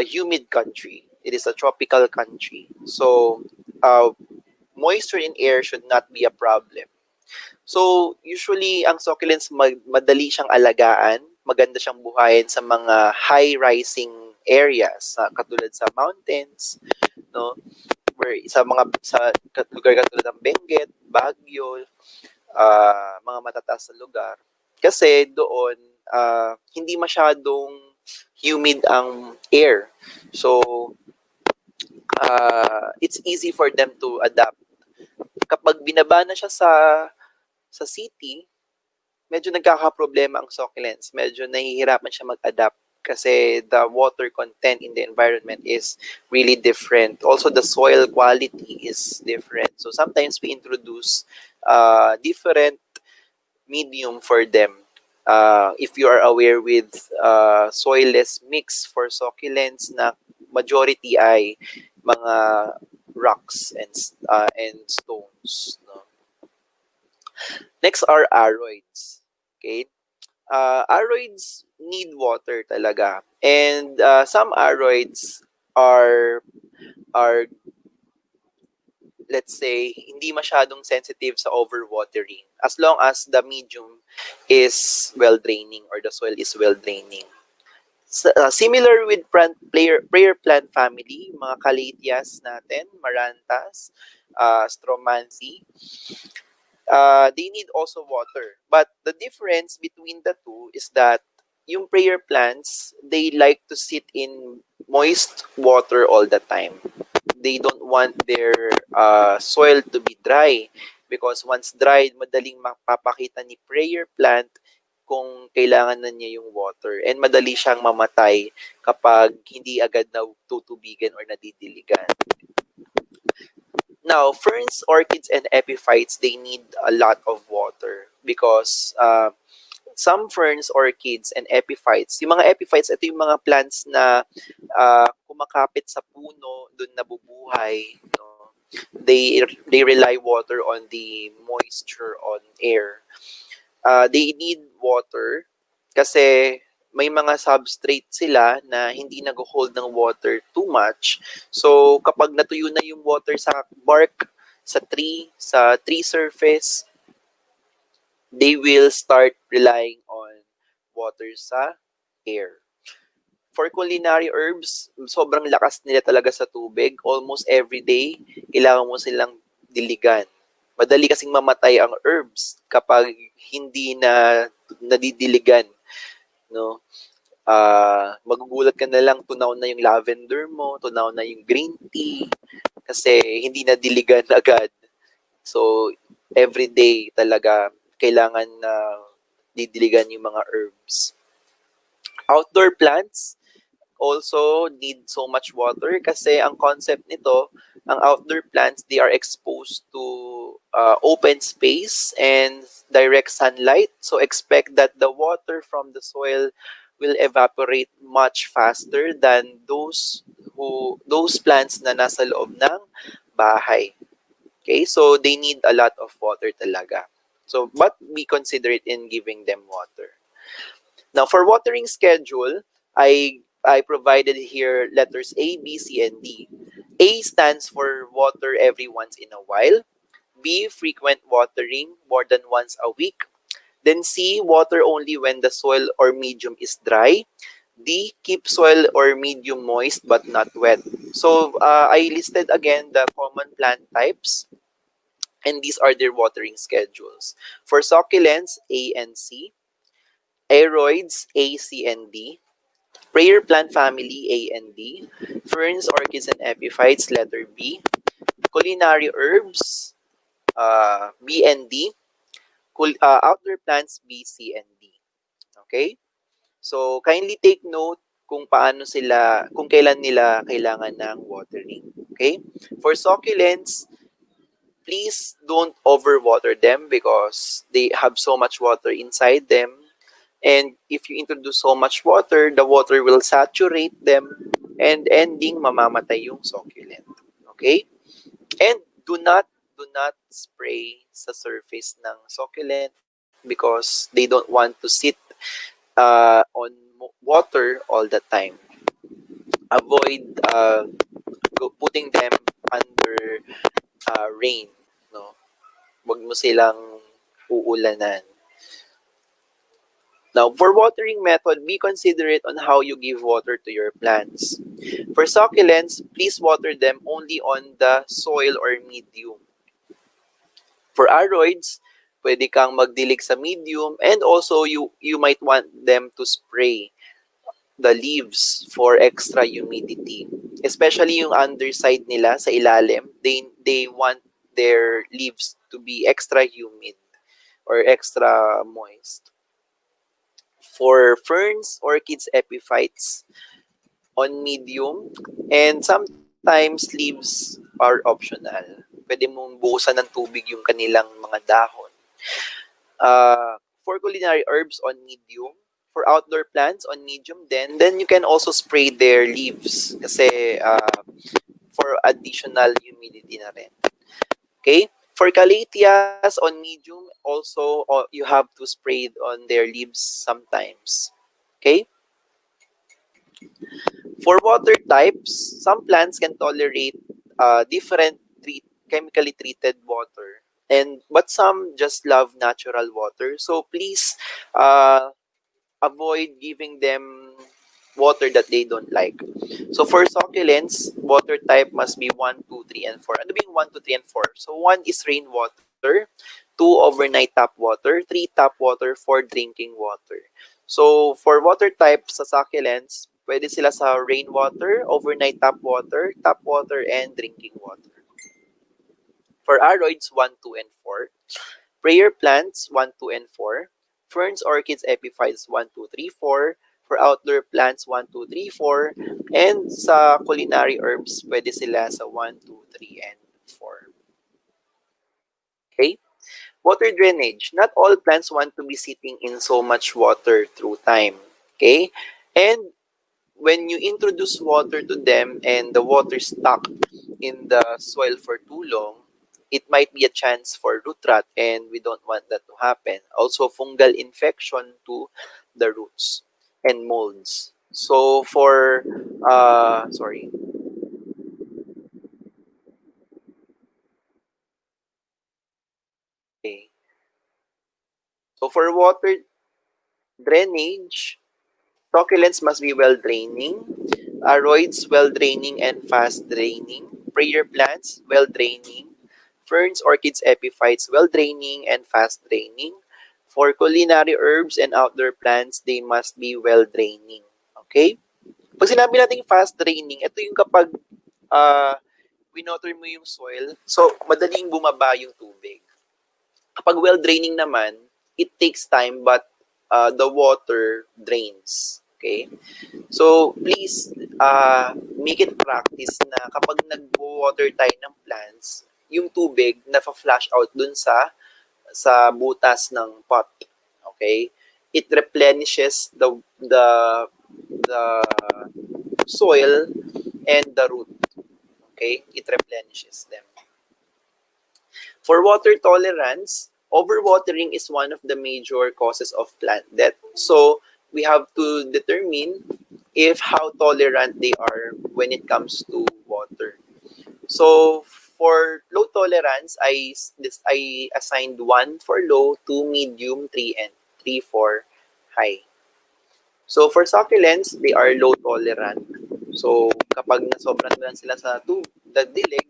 humid country. It is a tropical country. So moisture in air should not be a problem. So usually ang succulents madali siyang alagaan, maganda siyang buhayin sa mga high rising areas, katulad sa mountains, no? Where sa lugar katulad ng Benguet, Baguio, mga matataas na lugar. Kasi doon, hindi masyadong humid ang air. So, it's easy for them to adapt. Kapag binaba na siya sa city, medyo nagkakaproblema ang succulents. Medyo nahihirapan siya mag-adapt kasi the water content in the environment is really different. Also, the soil quality is different. So, sometimes we introduce different medium for them. If you are aware with soilless mix for succulents na majority ay mga rocks and stones. No? Next are aroids. Okay? Aroids need water talaga. And some aroids are let's say hindi masyadong sensitive sa overwatering as long as the medium is well draining or the soil is well draining. Similar with prayer plant family, mga calatheas natin, marantas, stromanthi, they need also water. But the difference between the two is that yung prayer plants, they like to sit in moist water all the time. They don't want their soil to be dry because once dried, madaling mapapakita ni prayer plant kung kailangan na niya yung water and madali siyang mamatay kapag hindi agad na tutubigan or nadidiligan. Now, ferns, orchids, and epiphytes, they need a lot of water because some ferns, orchids, and epiphytes, yung mga epiphytes, ito yung mga plants na kumakapit sa puno, dun nabubuhay. No? They rely water on the moisture on air. They need water kasi may mga substrate sila na hindi nag-hold ng water too much. So, kapag natuyo na yung water sa bark, sa tree surface, they will start relying on water sa air. For culinary herbs, sobrang lakas nila talaga sa tubig. Almost every day, kailangan mo silang diligan. Madali kasing mamatay ang herbs kapag hindi na nadidiligan. No? Magugulat ka na lang, tunaw na yung lavender mo, tunaw na yung green tea, kasi hindi na diligan agad. So, every day talaga, kailangan na didiligan yung mga herbs. Outdoor plants also need so much water kasi ang concept nito, ang outdoor plants, they are exposed to open space and direct sunlight. So expect that the water from the soil will evaporate much faster than those plants na nasa loob ng bahay. Okay, so they need a lot of water talaga. So, but we consider it in giving them water. Now, for watering schedule, I provided here letters A, B, C, and D. A stands for water every once in a while. B, frequent watering, more than once a week. Then C, water only when the soil or medium is dry. D, keep soil or medium moist but not wet. So, I listed again the common plant types. And these are their watering schedules. For succulents, A and C. Aroids, A, C, and D. Prayer plant family, A and D. Ferns, orchids, and epiphytes, letter B. Culinary herbs, B and D. Outdoor plants, B, C, and D. Okay? So, kindly take note kung kailan nila kailangan ng watering. Okay? For succulents, please don't overwater them because they have so much water inside them. And if you introduce so much water, the water will saturate them and ending mamamatay yung succulent. Okay? And do not spray sa surface ng succulent because they don't want to sit on water all the time. Avoid putting them under rain. No? Huwag mo silang uulanan. Now, for watering method, be considerate on how you give water to your plants. For succulents, please water them only on the soil or medium. For aroids, pwede kang magdilig sa medium, and also you might want them to spray the leaves for extra humidity. Especially yung underside nila sa ilalim, they want their leaves to be extra humid or extra moist. For ferns, orchids, epiphytes, on medium, and sometimes leaves are optional. Pwede mong buhusan ng tubig yung kanilang mga dahon. For culinary herbs on medium, for outdoor plants on medium, then you can also spray their leaves kasi for additional humidity na rin. Okay? For calatheas on medium, also you have to spray on their leaves sometimes. Okay? For water types, some plants can tolerate different chemically treated water, but some just love natural water. So please avoid giving them water that they don't like. So for succulents, water type must be 1, 2, 3, and 4. Ano ba yung 1, 2, 3, and 4? So 1 is rainwater, 2 overnight tap water, 3 tap water, 4 drinking water. So for water type sa succulents, pwede sila sa rainwater, overnight tap water, and drinking water. For aroids, 1, 2, and 4. Prayer plants, 1, 2, and 4. Ferns, orchids, epiphytes, 1, 2, 3, 4. For outdoor plants, 1, 2, 3, 4. And sa culinary herbs, pwede sila sa 1, 2, 3, and 4. Okay? Water drainage. Not all plants want to be sitting in so much water through time. Okay? And when you introduce water to them and the water stuck in the soil for too long, it might be a chance for root rot, and we don't want that to happen. Also, fungal infection to the roots and molds. So for, sorry. Okay. So for water drainage, succulents must be well draining. Aroids, well draining and fast draining. Prayer plants, well draining. Ferns, orchids, epiphytes, well draining and fast draining. For culinary herbs and outdoor plants, they must be well draining. Okay? Pag sinabi natin fast draining, ito yung kapag winoter mo yung soil, so madaling bumaba yung tubig. Kapag well draining naman, it takes time but the water drains. Okay? So, please make it practice na kapag nag-water tayo ng plants, yung tubig na-flash out dun sa butas ng pot. Okay? It replenishes the soil and the root. Okay? It replenishes them. For water tolerance, overwatering is one of the major causes of plant death. So, we have to determine if how tolerant they are when it comes to water. So, for low tolerance, I assigned 1 for low, 2 medium, 3 and 3 for high. So, for succulents, they are low tolerant. So, kapag nasobran mo lang sila sa dilig,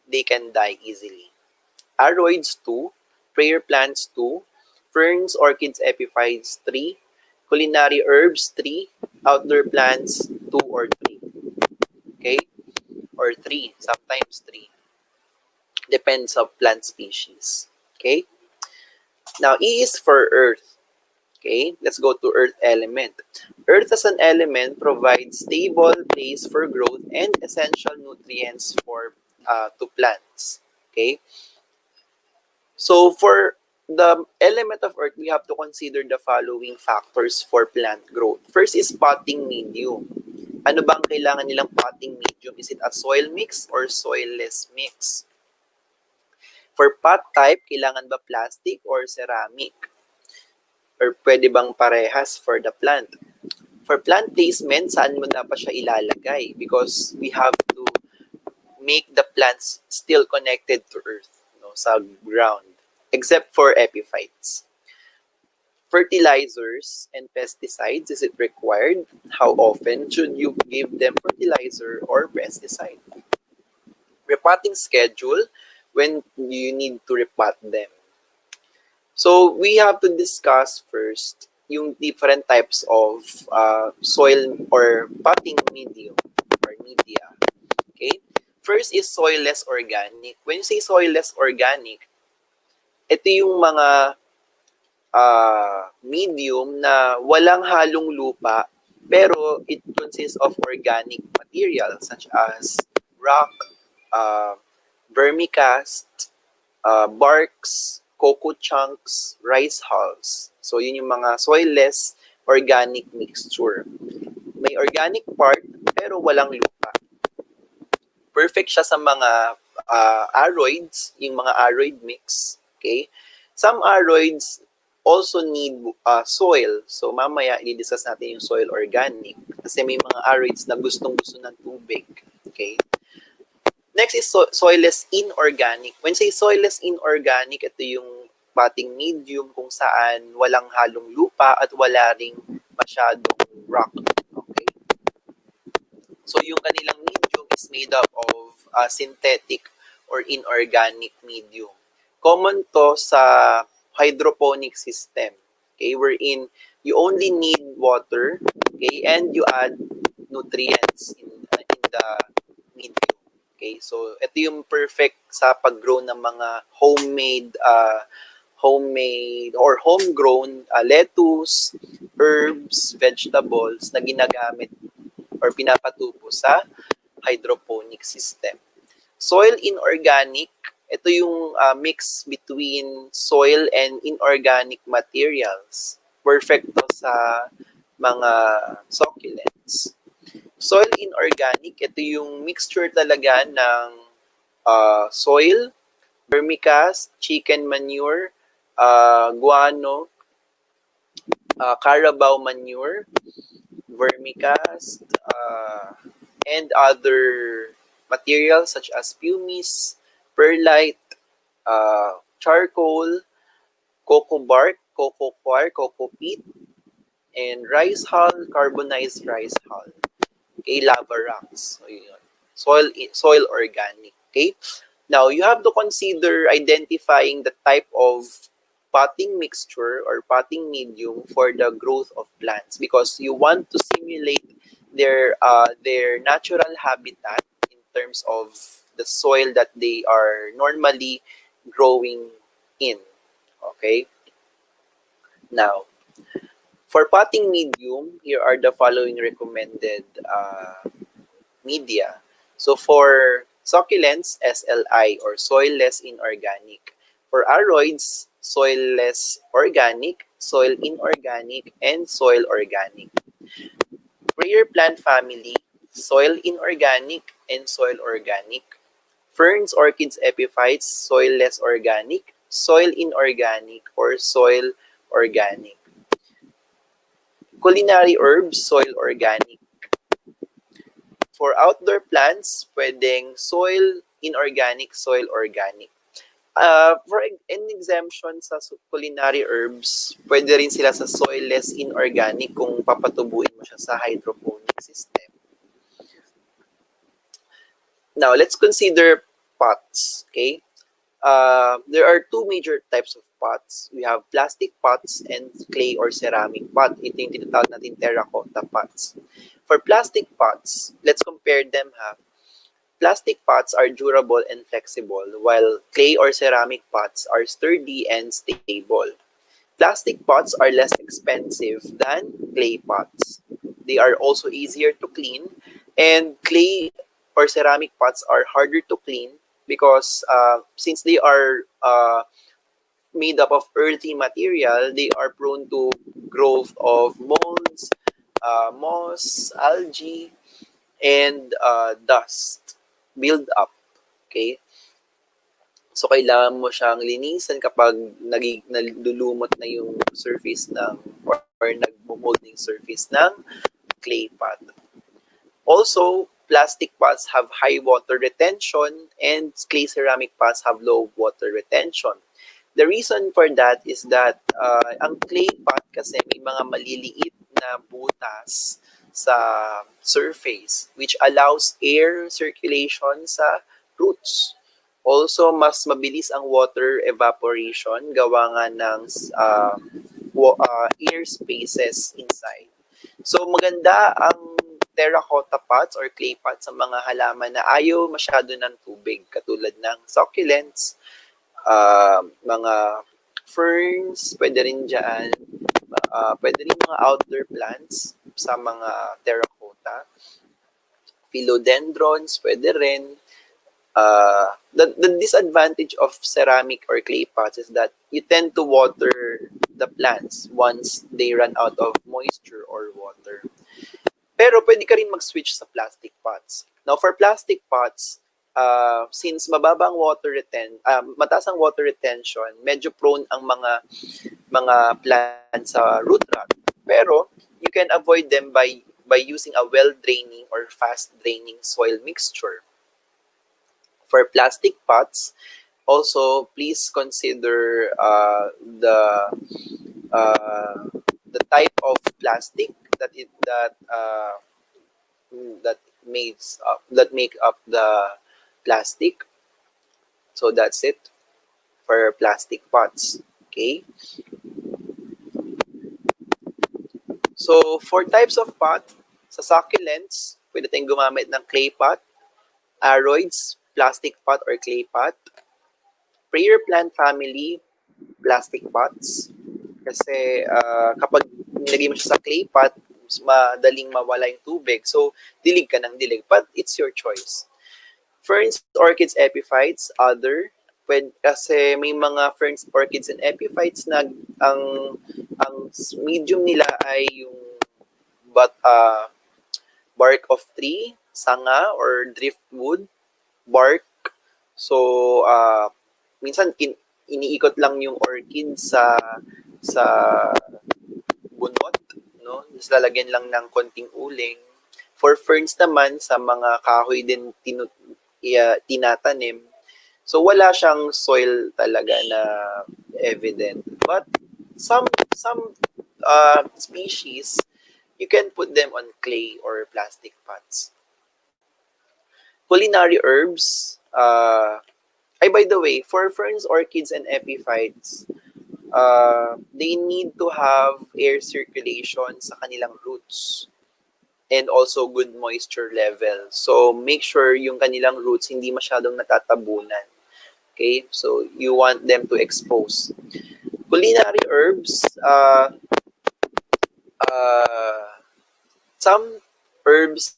they can die easily. Aroids 2, prayer plants 2, ferns, orchids, epiphytes 3, culinary herbs 3, outdoor plants 2 or 3. Okay? Or 3, sometimes 3. Depends on plant species. Okay? Now, E is for earth. Okay? Let's go to earth element. Earth as an element provides stable place for growth and essential nutrients for to plants. Okay? So, for the element of earth, we have to consider the following factors for plant growth. First is potting medium. Ano bang kailangan nilang potting medium? Is it a soil mix or soilless mix? For pot type, kailangan ba plastic or ceramic? Or pwede bang parehas for the plant? For plant placement, saan mo dapat siya ilalagay? Because we have to make the plants still connected to earth, no, sa ground, except for epiphytes. Fertilizers and pesticides, is it required? How often should you give them fertilizer or pesticide? Repotting schedule, when you need to repot them. So we have to discuss first yung different types of soil or potting medium or media. Okay? First is soilless organic. When you say soilless organic, ito yung mga medium na walang halong lupa pero it consists of organic materials such as rock, vermicast, barks, cocoa chunks, rice hulls. So yun yung mga soilless organic mixture. May organic part pero walang lupa. Perfect siya sa mga aroids, yung mga aroid mix. Okay? Some aroids also need soil. So mamaya i-discuss natin yung soil organic kasi may mga aroids na gustong-gusto ng tubig. Okay? Next is soilless inorganic. When say soilless inorganic, ito yung potting medium kung saan walang halong lupa at wala ring masyadong rock. Okay? So yung kanilang medium is made up of synthetic or inorganic medium. Common to sa hydroponic system, okay, wherein you only need water, okay, and you add nutrients in the medium. Okay, so ito yung perfect sa pag-grow ng mga homemade or homegrown lettuce, herbs, vegetables na ginagamit or pinapatubo sa hydroponic system. Soil inorganic, ito yung mix between soil and inorganic materials. Perfect to sa mga succulents. Soil inorganic, ito yung mixture talaga ng soil, vermicast, chicken manure, guano, carabao manure, vermicast, and other materials such as pumice, perlite, charcoal, cocoa bark, cocoa coir, cocoa peat, and rice hull, carbonized rice hull. Okay, lava rocks. So, yun. Soil organic. Okay? Now, you have to consider identifying the type of potting mixture or potting medium for the growth of plants because you want to simulate their natural habitat in terms of the soil that they are normally growing in. Okay? Now, for potting medium, here are the following recommended media. So for succulents, SLI or soilless inorganic. For aroids, soilless organic, soil inorganic, and soil organic. Prayer plant family, soil inorganic and soil organic. Ferns, orchids, epiphytes, soilless organic, soil inorganic, or soil organic. Culinary herbs, soil organic. For outdoor plants, pwedeng soil inorganic, soil organic. For an exemption sa culinary herbs, pwede rin sila sa soilless inorganic kung papatubuin mo siya sa hydroponic system. Now, let's consider pots. Okay? There are two major types of pots. We have plastic pots and clay or ceramic pot. Ito yung tinatawag natin terracotta pots. For plastic pots, let's compare them. Plastic pots are durable and flexible, while clay or ceramic pots are sturdy and stable. Plastic pots are less expensive than clay pots. They are also easier to clean, and clay or ceramic pots are harder to clean because since they are made up of earthy material, they are prone to growth of molds, moss, algae, and dust build up. Okay? So, kailangan mo siyang linisan kapag nalulumot na yung surface ng or nagmo-mold yung surface ng clay pot. Also, plastic pots have high water retention and clay ceramic pots have low water retention. The reason for that is that ang clay pot kasi may mga maliliit na butas sa surface which allows air circulation sa roots. Also, mas mabilis ang water evaporation gawa nga ng air spaces inside. So, maganda ang terracotta pots or clay pots sa mga halaman na ayaw masyado ng tubig katulad ng succulents, mga ferns, pwede rin dyan. Pwede rin mga outdoor plants sa mga terracotta. Philodendrons, pwede rin. The disadvantage of ceramic or clay pots is that you tend to water the plants once they run out of moisture or water. Pero pwede ka rin mag-switch sa plastic pots. Now, for plastic pots, since mataas ang water retention, medyo prone ang mga plants sa root rot. Pero you can avoid them by using a well-draining or fast-draining soil mixture. For plastic pots, also please consider the type of plastic that make up the plastic. So that's it for plastic pots. Okay. So for types of pot, sa succulents, pwede tayong gumamit ng clay pot, aroids, plastic pot or clay pot. Prayer plant family, plastic pots. Kasi kapag nilagay mo siya sa clay pot, madaling mawala yung tubig. So, dilig ka ng dilig. But it's your choice. Ferns, orchids, epiphytes, other. Kasi may mga ferns, orchids, and epiphytes na ang medium nila ay yung bark of tree, sanga, or driftwood, bark. So, minsan iniikot lang yung orchid sa bunot, no? Just lalagyan lang ng konting uling. For ferns naman, sa mga kahoy din tinatanim. So, wala siyang soil talaga na evident. But some species, you can put them on clay or plastic pots. Culinary herbs, by the way, for ferns, orchids, and epiphytes, they need to have air circulation sa kanilang roots and also good moisture level. So, make sure yung kanilang roots hindi masyadong natatabunan. Okay? So, you want them to expose. Culinary herbs, some herbs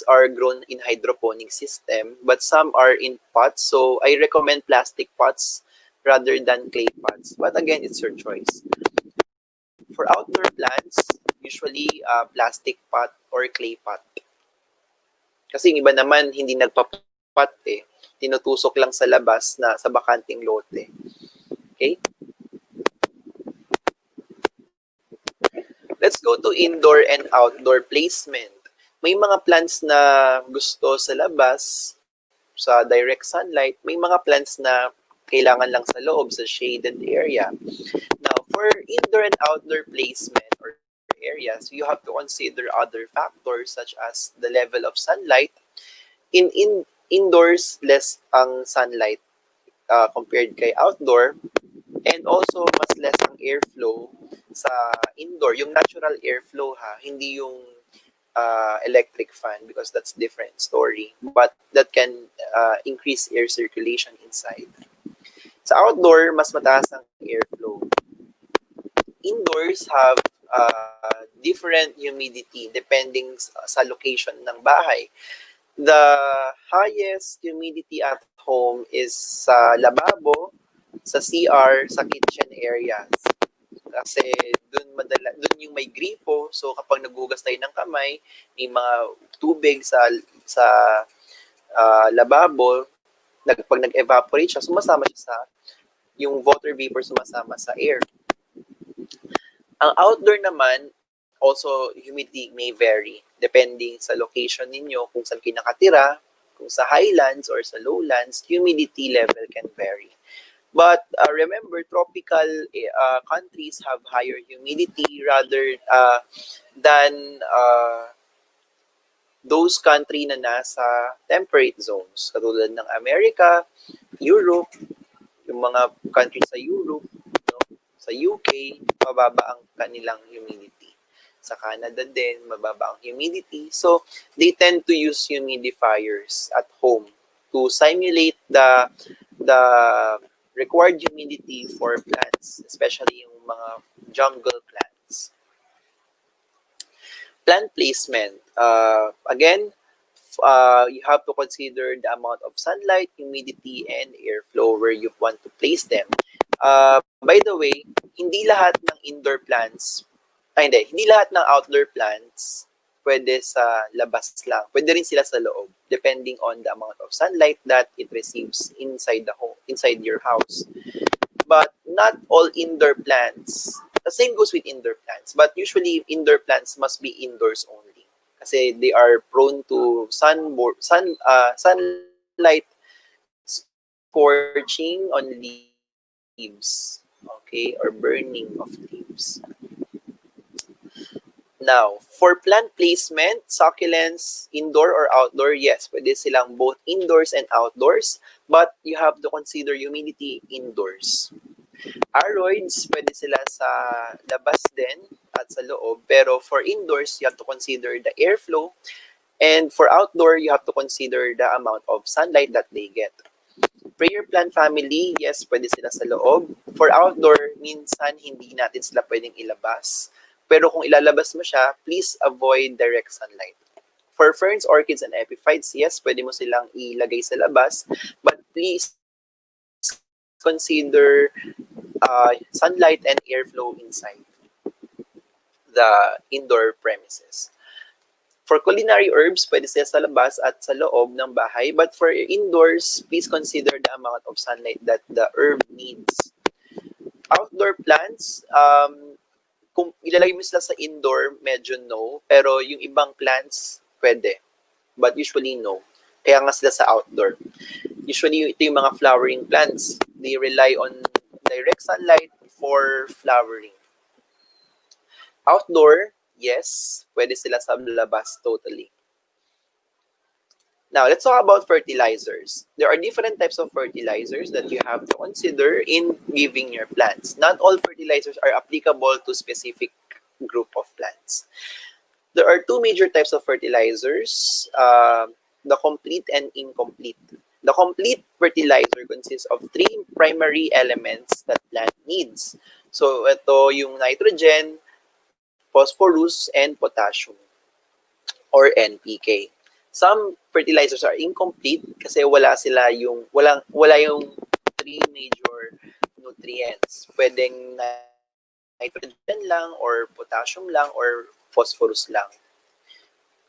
are grown in hydroponic system, but some are in pots. So, I recommend plastic pots rather than clay pots. But again, it's your choice. For outdoor plants, usually plastic pot or clay pot. Kasi yung iba naman hindi nagpapot eh. Tinutusok lang sa labas na sa bakanting lote. Okay? Let's go to indoor and outdoor placement. May mga plants na gusto sa labas, sa direct sunlight. May mga plants na kailangan lang sa loob, sa shaded area. Now, for indoor and outdoor placement or areas, you have to consider other factors such as the level of sunlight. Indoors, less ang sunlight compared kay outdoor. And also, mas less ang airflow sa indoor. Yung natural airflow hindi yung electric fan, because that's different story. But that can increase air circulation inside. Sa outdoor, mas mataas ang airflow. Indoors have different humidity depending sa location ng bahay. The highest humidity at home is sa lababo, sa CR, sa kitchen areas. Kasi dun yung may gripo. So kapag naghugas tayo ng kamay, may mga tubig sa lababo, pag nag-evaporate siya, sumasama siya sa yung water vapor, sumasama sa air. Ang outdoor naman, also humidity may vary depending sa location ninyo, kung saan kayo nakatira, kung sa highlands or sa lowlands, humidity level can vary. But remember, tropical countries have higher humidity rather than those country na nasa temperate zones. Katulad ng America, Europe, yung mga countries sa Europe, no? Sa UK, mababa ang kanilang humidity. Sa Canada din, mababa ang humidity. So, they tend to use humidifiers at home to simulate the required humidity for plants, especially yung mga jungle plants. Plant placement. Again, you have to consider the amount of sunlight, humidity, and airflow where you want to place them. By the way, hindi lahat ng indoor plants, hindi lahat ng outdoor plants pwede sa labas lang. Pwede rin sila sa loob, depending on the amount of sunlight that it receives inside the home, inside your house. But not all indoor plants, the same goes with indoor plants, but usually indoor plants must be indoors only. Kasi they are prone to sunlight scorching on leaves, okay, or burning of leaves. Now, for plant placement, succulents, indoor or outdoor, yes, pwede silang both indoors and outdoors, but you have to consider humidity indoors. Aroids, pwede sila sa labas din at sa loob, pero for indoors, you have to consider the airflow, and for outdoor, you have to consider the amount of sunlight that they get. Prayer plant family, yes, pwede sila sa loob. For outdoor, minsan hindi natin sila pwedeng ilabas. Pero kung ilalabas mo siya, please avoid direct sunlight. For ferns, orchids, and epiphytes, yes, pwede mo silang ilagay sa labas. But please consider sunlight and airflow inside the indoor premises. For culinary herbs, pwede sila sa labas at sa loob ng bahay. But for indoors, please consider the amount of sunlight that the herb needs. Outdoor plants, kung ilalagay mo sila sa indoor, medyo no. Pero yung ibang plants, pwede. But usually no. Kaya nga sila sa outdoor. Usually, ito yung mga flowering plants. They rely on direct sunlight for flowering. Outdoor, yes, pwede sila sa labas totally. Now, let's talk about fertilizers. There are different types of fertilizers that you have to consider in giving your plants. Not all fertilizers are applicable to specific group of plants. There are two major types of fertilizers, the complete and incomplete. The complete fertilizer consists of three primary elements that plant needs. So, ito yung nitrogen, phosphorus, and potassium, or NPK. Some fertilizers are incomplete kasi wala yung three major nutrients. Pwedeng nitrogen lang, or potassium lang, or phosphorus lang.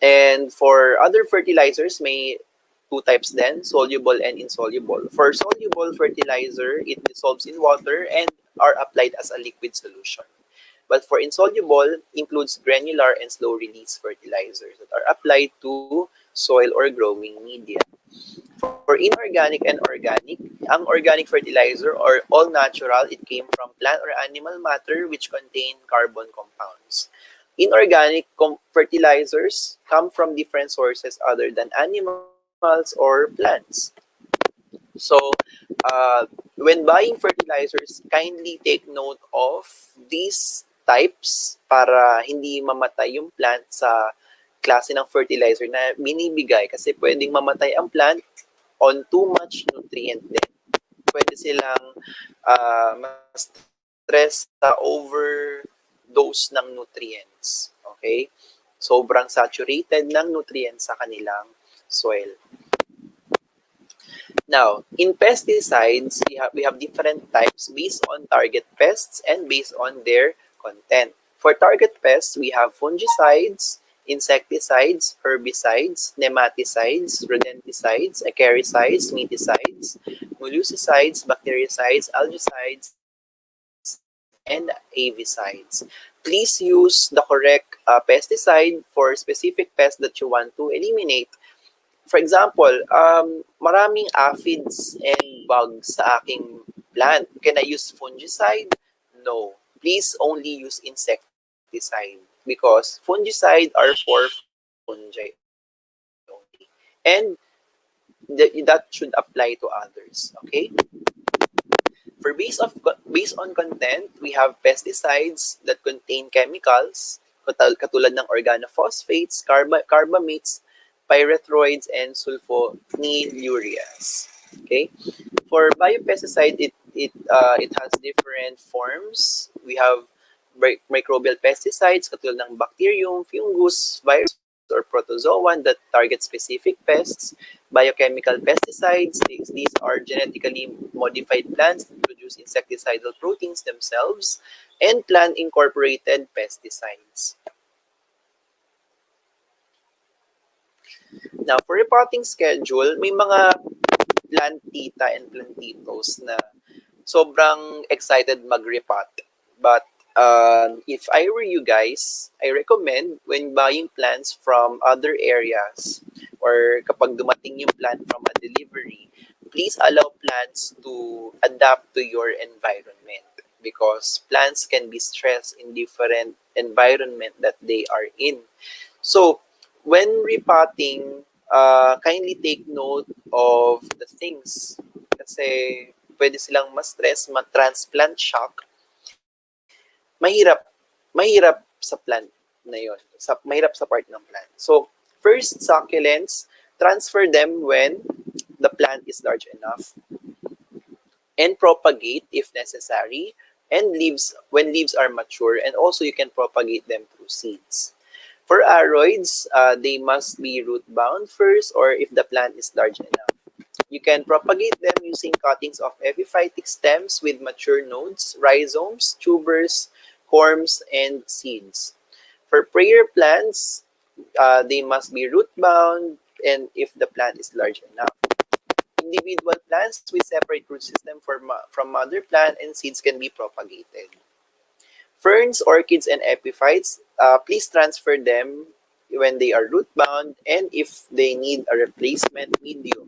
And for other fertilizers, may two types then, soluble and insoluble. For soluble fertilizer, it dissolves in water and are applied as a liquid solution. But for insoluble, includes granular and slow-release fertilizers that are applied to soil or growing media. For inorganic and organic, ang organic fertilizer or all natural, it came from plant or animal matter which contain carbon compounds. Inorganic fertilizers come from different sources other than animals or plants. So, when buying fertilizers, kindly take note of these types para hindi mamatay yung plant sa klase ng fertilizer na binibigay kasi pwedeng mamatay ang plant on too much nutrient din. Pwede silang ma-stress sa overdose ng nutrients. Okay? Sobrang saturated ng nutrients sa kanilang soil. Now, in pesticides, we have different types based on target pests and based on their content. For target pests, we have fungicides, insecticides, herbicides, nematicides, rodenticides, acaricides, miticides, molluscicides, bactericides, algicides, and avicides. Please use the correct pesticide for specific pests that you want to eliminate. For example, maraming aphids and bugs sa aking plant. Can I use fungicide? No. Please only use insecticide because fungicide are for fungi only. And that should apply to others. Okay? For based on content, we have pesticides that contain chemicals katulad ng organophosphates, carbamates, pyrethroids, and sulfonylureas. Okay? For biopesticide, it has different forms. We have microbial pesticides katulad ng bacterium, fungus, virus, or protozoan that target specific pests. Biochemical pesticides, these are genetically modified plants that produce insecticidal proteins themselves, and plant-incorporated pesticides. Now, for repotting schedule, may mga Plantita and Plantitos na sobrang excited mag-repot. But if I were you guys, I recommend when buying plants from other areas or kapag dumating yung plant from a delivery, please allow plants to adapt to your environment because plants can be stressed in different environment that they are in. So, when repotting, kindly take note of the things kasi pwede silang ma-stress, ma-transplant shock. Mahirap sa plant na yun. Mahirap sa part ng plant. So, first, succulents, transfer them when the plant is large enough and propagate if necessary, and when leaves are mature, and also you can propagate them through seeds. For aroids, they must be root-bound first or if the plant is large enough. You can propagate them using cuttings of epiphytic stems with mature nodes, rhizomes, tubers, corms, and seeds. For prayer plants, they must be root-bound and if the plant is large enough. Individual plants with separate root system from mother plant and seeds can be propagated. Ferns, orchids, and epiphytes, please transfer them when they are root-bound and if they need a replacement medium.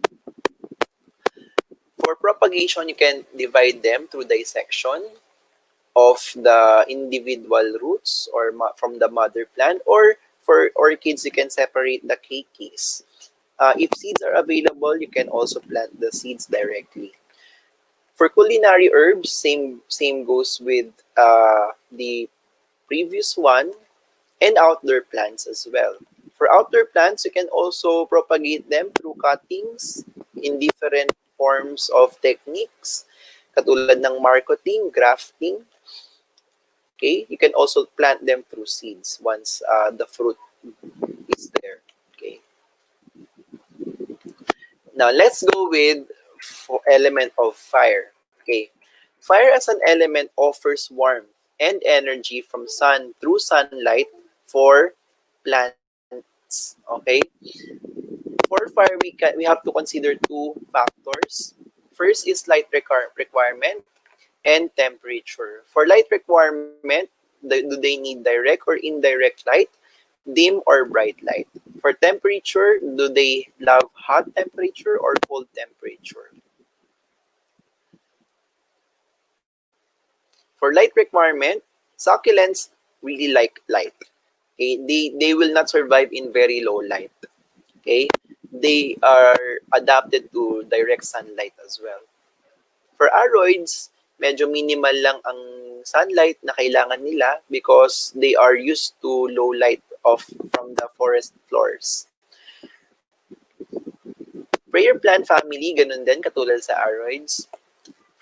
For propagation, you can divide them through dissection of the individual roots or from the mother plant, or for orchids, you can separate the keikis. If seeds are available, you can also plant the seeds directly. For culinary herbs, same goes with the previous one, and outdoor plants as well. For outdoor plants, you can also propagate them through cuttings in different forms of techniques, katulad ng marcoting, grafting. Okay, you can also plant them through seeds once the fruit is there. Okay. Now let's go with element of fire. Okay, fire as an element offers warmth and energy from sun through sunlight for plants. Okay, for fire we have to consider two factors. First is light requirement and temperature. For light requirement, do they need direct or indirect light, dim or bright light? For temperature, do they love hot temperature or cold temperature? For light requirement, succulents really like light. Okay? They will not survive in very low light. Okay? They are adapted to direct sunlight as well. For aroids, medyo minimal lang ang sunlight na kailangan nila because they are used to low light from the forest floors. Prayer plant family, ganun din, katulad sa aroids.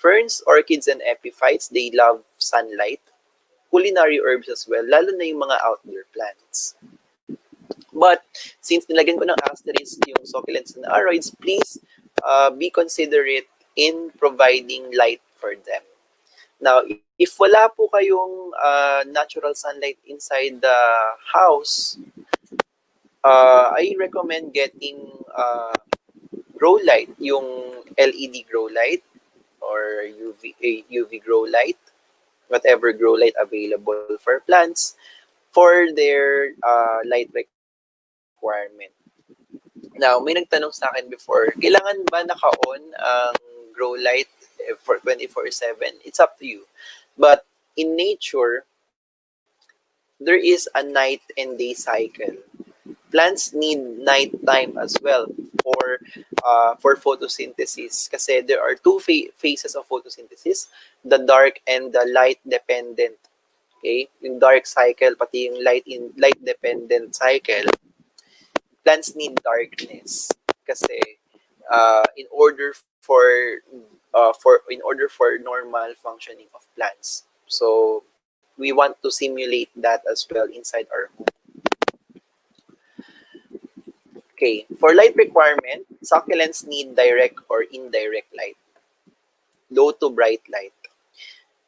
Ferns, orchids, and epiphytes, they love sunlight. Culinary herbs as well, lalo na yung mga outdoor plants. But, since nilagyan ko ng asterisk yung succulents and aroids, please be considerate in providing light for them. Now, if wala po kayong natural sunlight inside the house, I recommend getting grow light, yung LED grow light or UV grow light, whatever grow light available for plants for their light requirement. Now, may nagtanong sa akin before, kailangan ba naka-on ang grow light for 24/7. It's up to you. But in nature, there is a night and day cycle. Plants need nighttime as well for photosynthesis kasi there are two phases of photosynthesis, the dark and the light dependent. Okay? Yung dark cycle pati yung light dependent cycle, plants need darkness kasi in order for normal functioning of plants. So we want to simulate that as well inside our home. Okay, for light requirement, succulents need direct or indirect light, low to bright light.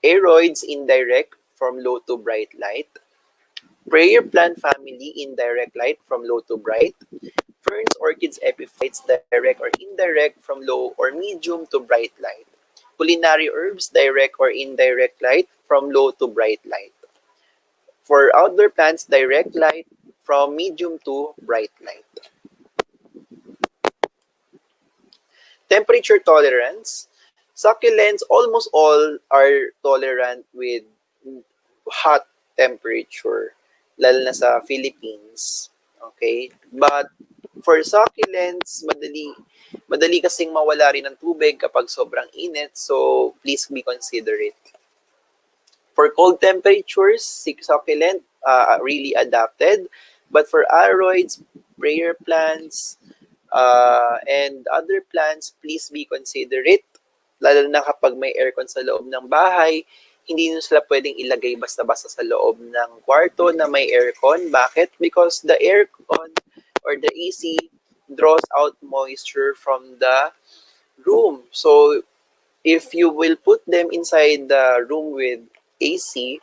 Aroids indirect from low to bright light. Prayer plant family indirect light from low to bright. Ferns, orchids, epiphytes direct or indirect from low or medium to bright light. Culinary herbs direct or indirect light from low to bright light. For outdoor plants, direct light from medium to bright light. Temperature tolerance. Succulents, almost all are tolerant with hot temperature, lalo na sa Philippines. Okay? But for succulents, madali kasing mawala rin ng tubig kapag sobrang init, so please be considerate. For cold temperatures, succulent really adapted, but for aroids, prayer plants, and other plants, please be considerate. Lalo na kapag may aircon sa loob ng bahay, hindi nyo sila pwedeng ilagay basta-basta sa loob ng kwarto na may aircon. Bakit? Because the aircon or the AC draws out moisture from the room. So, if you will put them inside the room with AC,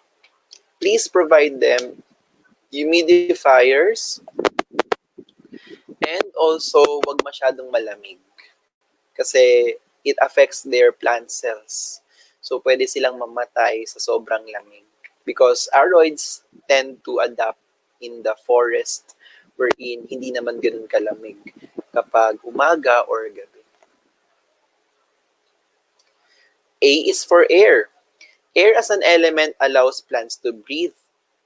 please provide them humidifiers and also wag masyadong malamig kasi it affects their plant cells. So, pwede silang mamatay sa sobrang lamig because aroids tend to adapt in the forest wherein hindi naman ganun kalamig kapag umaga or gabi. A is for air. Air as an element allows plants to breathe.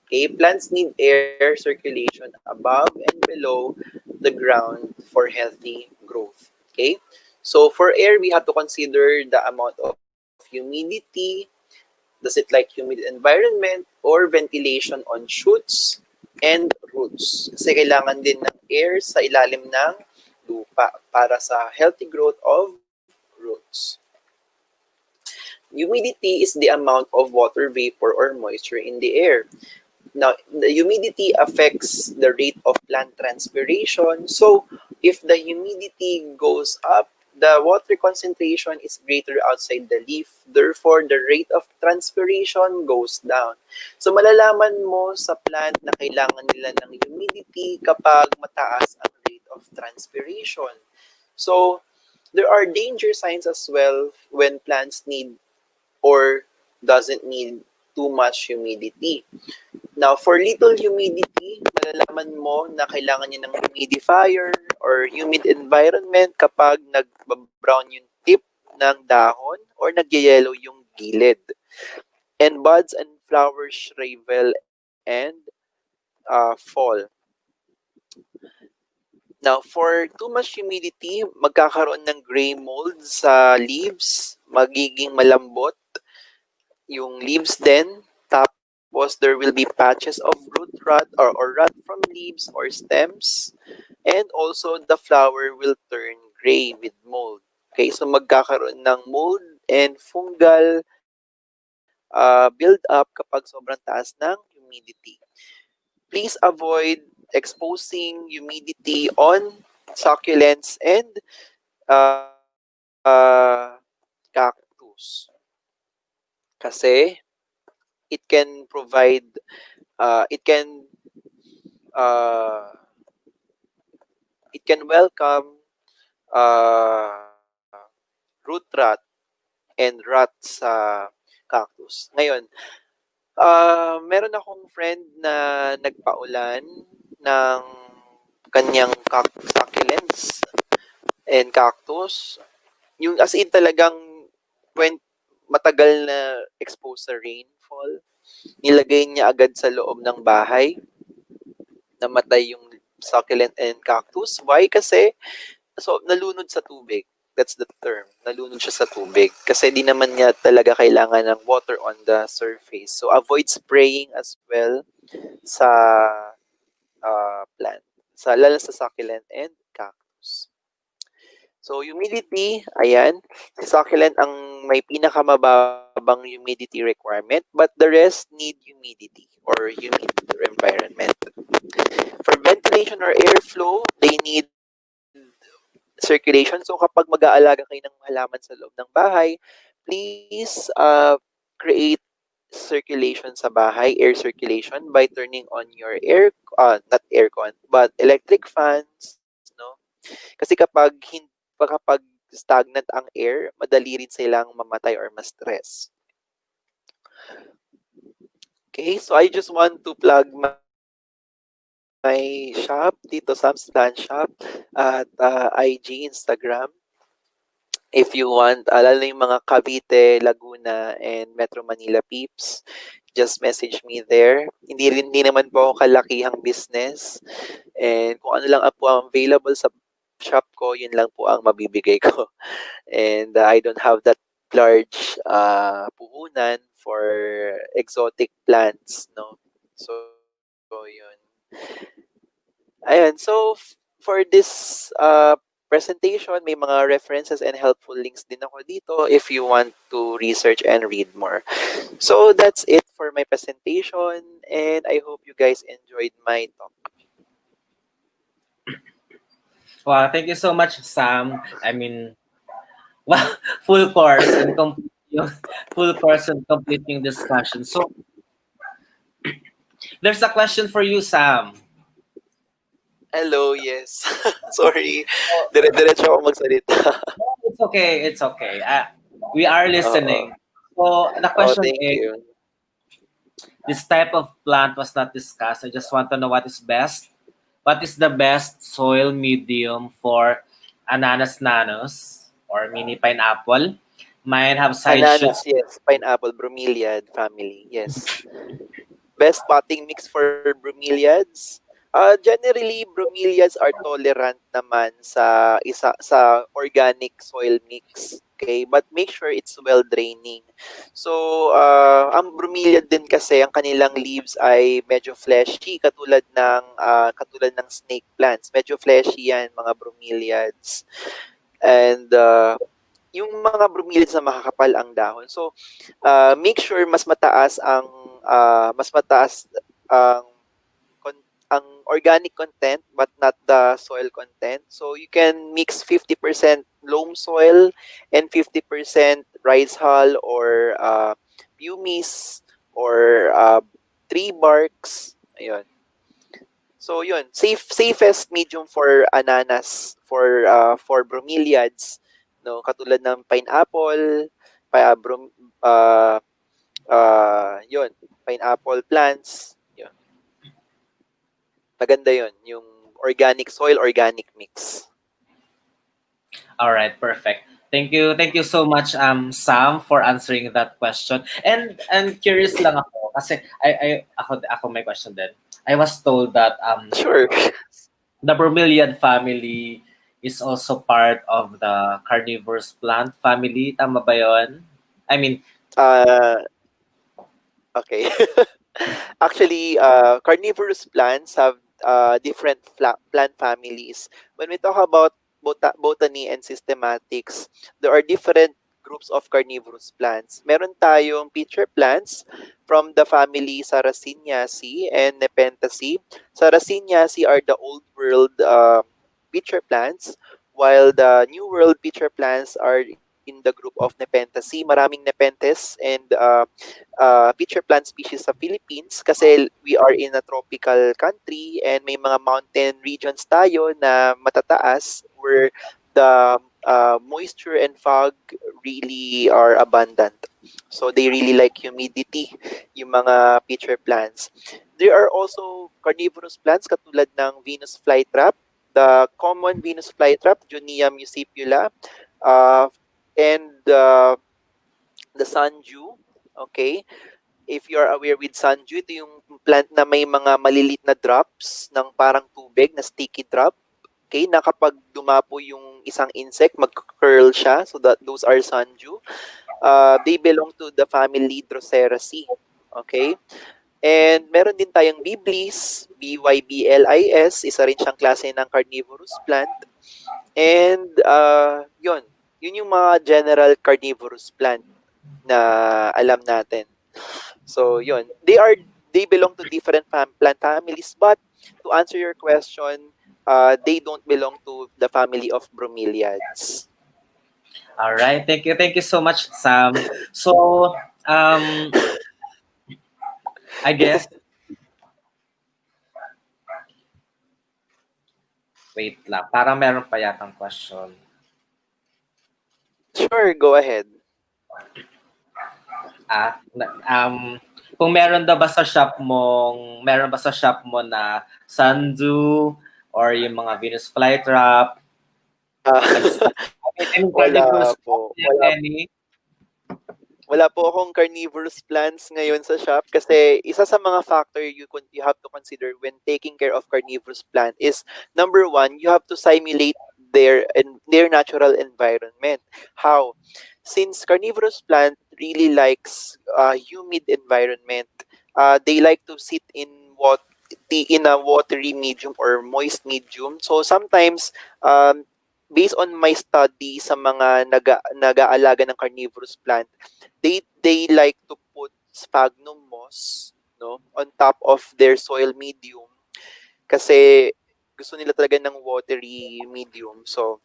Okay, plants need air circulation above and below the ground for healthy growth. Okay, so for air, we have to consider the amount of humidity. Does it like humid environment or ventilation on shoots and roots? Kasi kailangan din ng air sa ilalim ng lupa para sa healthy growth of roots. Humidity is the amount of water vapor or moisture in the air. Now, the humidity affects the rate of plant transpiration. So, if the humidity goes up, the water concentration is greater outside the leaf. Therefore, the rate of transpiration goes down. So, malalaman mo sa plant na kailangan nila ng humidity kapag mataas ang rate of transpiration. So, there are danger signs as well when plants need or doesn't need too much humidity. Now, for little humidity, malalaman mo na kailangan niya ng humidifier or humid environment kapag nag-brown yung tip ng dahon or nag-yellow yung gilid. And buds and flowers shrivel and fall. Now, for too much humidity, magkakaroon ng gray mold sa leaves, magiging malambot yung leaves din. Tapos, there will be patches of root rot or rot from leaves or stems. And also, the flower will turn gray with mold. Okay, so magkakaroon ng mold and fungal build up kapag sobrang taas ng humidity. Please avoid exposing humidity on succulents and cactus. Kasi it can provide, it can welcome root rot and rot sa cactus. Ngayon, meron akong friend na nagpaulan ng kanyang succulents and cactus. Yung as in talagang when matagal na exposed sa rainfall, nilagay niya agad sa loob ng bahay, namatay yung succulent and cactus. Why? Kasi nalunod sa tubig. That's the term. Nalunod siya sa tubig. Kasi di naman niya talaga kailangan ng water on the surface. So, avoid spraying as well sa plant. Lalo sa succulent and cactus. So, humidity, ayan. Si succulent ang may pinakamababang humidity requirement, but the rest need humidity or humid environment. For ventilation or airflow, they need circulation. So, kapag mag-aalaga kayo ng halaman sa loob ng bahay, please create circulation sa bahay, air circulation, by turning on your not aircon, but electric fans, no? Kasi kapag stagnant ang air, madali rin silang mamatay or ma-stress. Okay, so I just want to plug my shop, Tito Sam's Plant Shop, at IG, Instagram. If you want, lalo na yung mga Cavite, Laguna, and Metro Manila peeps, just message me there. Hindi naman po ako kalakihang business. And kung ano lang po ang available sa shop ko, yun lang po ang mabibigay ko. And I don't have that large puhunan for exotic plants, no? So yun. Ayan, so for this presentation, may mga references and helpful links din ako dito if you want to research and read more. So that's it for my presentation, and I hope you guys enjoyed my talk. Wow, thank you so much, Sam. I mean, wow, full course and complete yung full course and complete yung discussion. So, there's a question for you, Sam. Hello, yes. Sorry, dire-diretso ako magsalita. It's okay, it's okay. We are listening. So, the question thank is, you. this type of plant was not discussed. I just want to know what is best. What is the best soil medium for ananas nanos or mini pineapple? Mine have side Ananas, shoots. yes. Pineapple, bromeliad family, yes. Best potting mix for bromeliads? Generally, bromeliads are tolerant naman sa organic soil mix. Okay, but make sure it's well draining. So, ang bromeliad din kasi ang kanilang leaves ay medyo fleshy katulad ng snake plants. Medyo fleshy 'yan mga bromeliads. And yung mga bromeliads na makakapal ang dahon. So, make sure mas mataas ang ang organic content but not the soil content. So you can mix 50% loam soil and 50% rice hull or pumice or tree barks. Ayun. So yun, safest medium for ananas for bromeliads, no, katulad ng pineapple, yun, pineapple plants. Maganda yun, yung organic soil, organic mix. All right, perfect. Thank you so much, Sam, for answering that question. And curious lang ako kasi ako may question din. I was told that Sure. the bromeliad family is also part of the carnivorous plant family. Tama ba yun? I mean, Okay. Actually, carnivorous plants have different plant families. When we talk about botany and systematics, there are different groups of carnivorous plants. Meron tayong pitcher plants from the family Sarraceniaceae and Nepenthaceae. Sarraceniaceae are the old world pitcher plants, while the new world pitcher plants are in the group of Nepenthaceae. Maraming Nepenthes and pitcher plant species sa Philippines kasi we are in a tropical country and may mga mountain regions tayo na matataas where the moisture and fog really are abundant. So they really like humidity, yung mga pitcher plants. There are also carnivorous plants katulad ng Venus flytrap, the common Venus flytrap, Junia muscipula, and the sundew. Okay? If you are aware with sundew, ito yung plant na may mga malilit na drops ng parang tubig na sticky drop. Okay, na kapag dumapo yung isang insect, mag-curl siya. So that those are sundew. They belong to the family Droseraceae. Okay? And meron din tayong Byblis, Byblis, isa rin siyang klase ng carnivorous plant. And yun yung mga general carnivorous plant na alam natin. So yun, they belong to different plant families, but to answer your question, they don't belong to the family of bromeliads. All right. Thank you so much, Sam. So, I guess, wait lang. Parang meron pa yatang question. Sure, go ahead. Kung meron ba sa shop mo na sundew or yung mga Venus flytrap? Ah, Any wala carnivorous po. any? Wala po akong carnivorous plants ngayon sa shop kasi isa sa mga factor you have to consider when taking care of carnivorous plant is number one, you have to simulate their natural environment. How? Since carnivorous plant really likes humid environment, they like to sit in a watery medium or moist medium. So sometimes based on my study sa mga nag-aalaga ng carnivorous plant, they like to put sphagnum moss on top of their soil medium kasi gusto nila talaga ng watery medium. So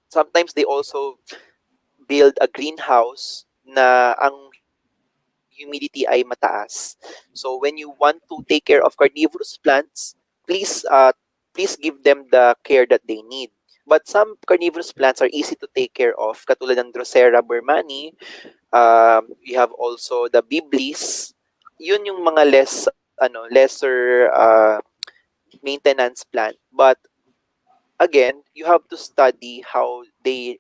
sometimes they also build a greenhouse na ang humidity ay mataas. So when you want to take care of carnivorous plants, please give them the care that they need. But some carnivorous plants are easy to take care of, katulad ng Drosera burmani. We have also the Byblis. Yun yung mga lesser maintenance plant. But again, you have to study how they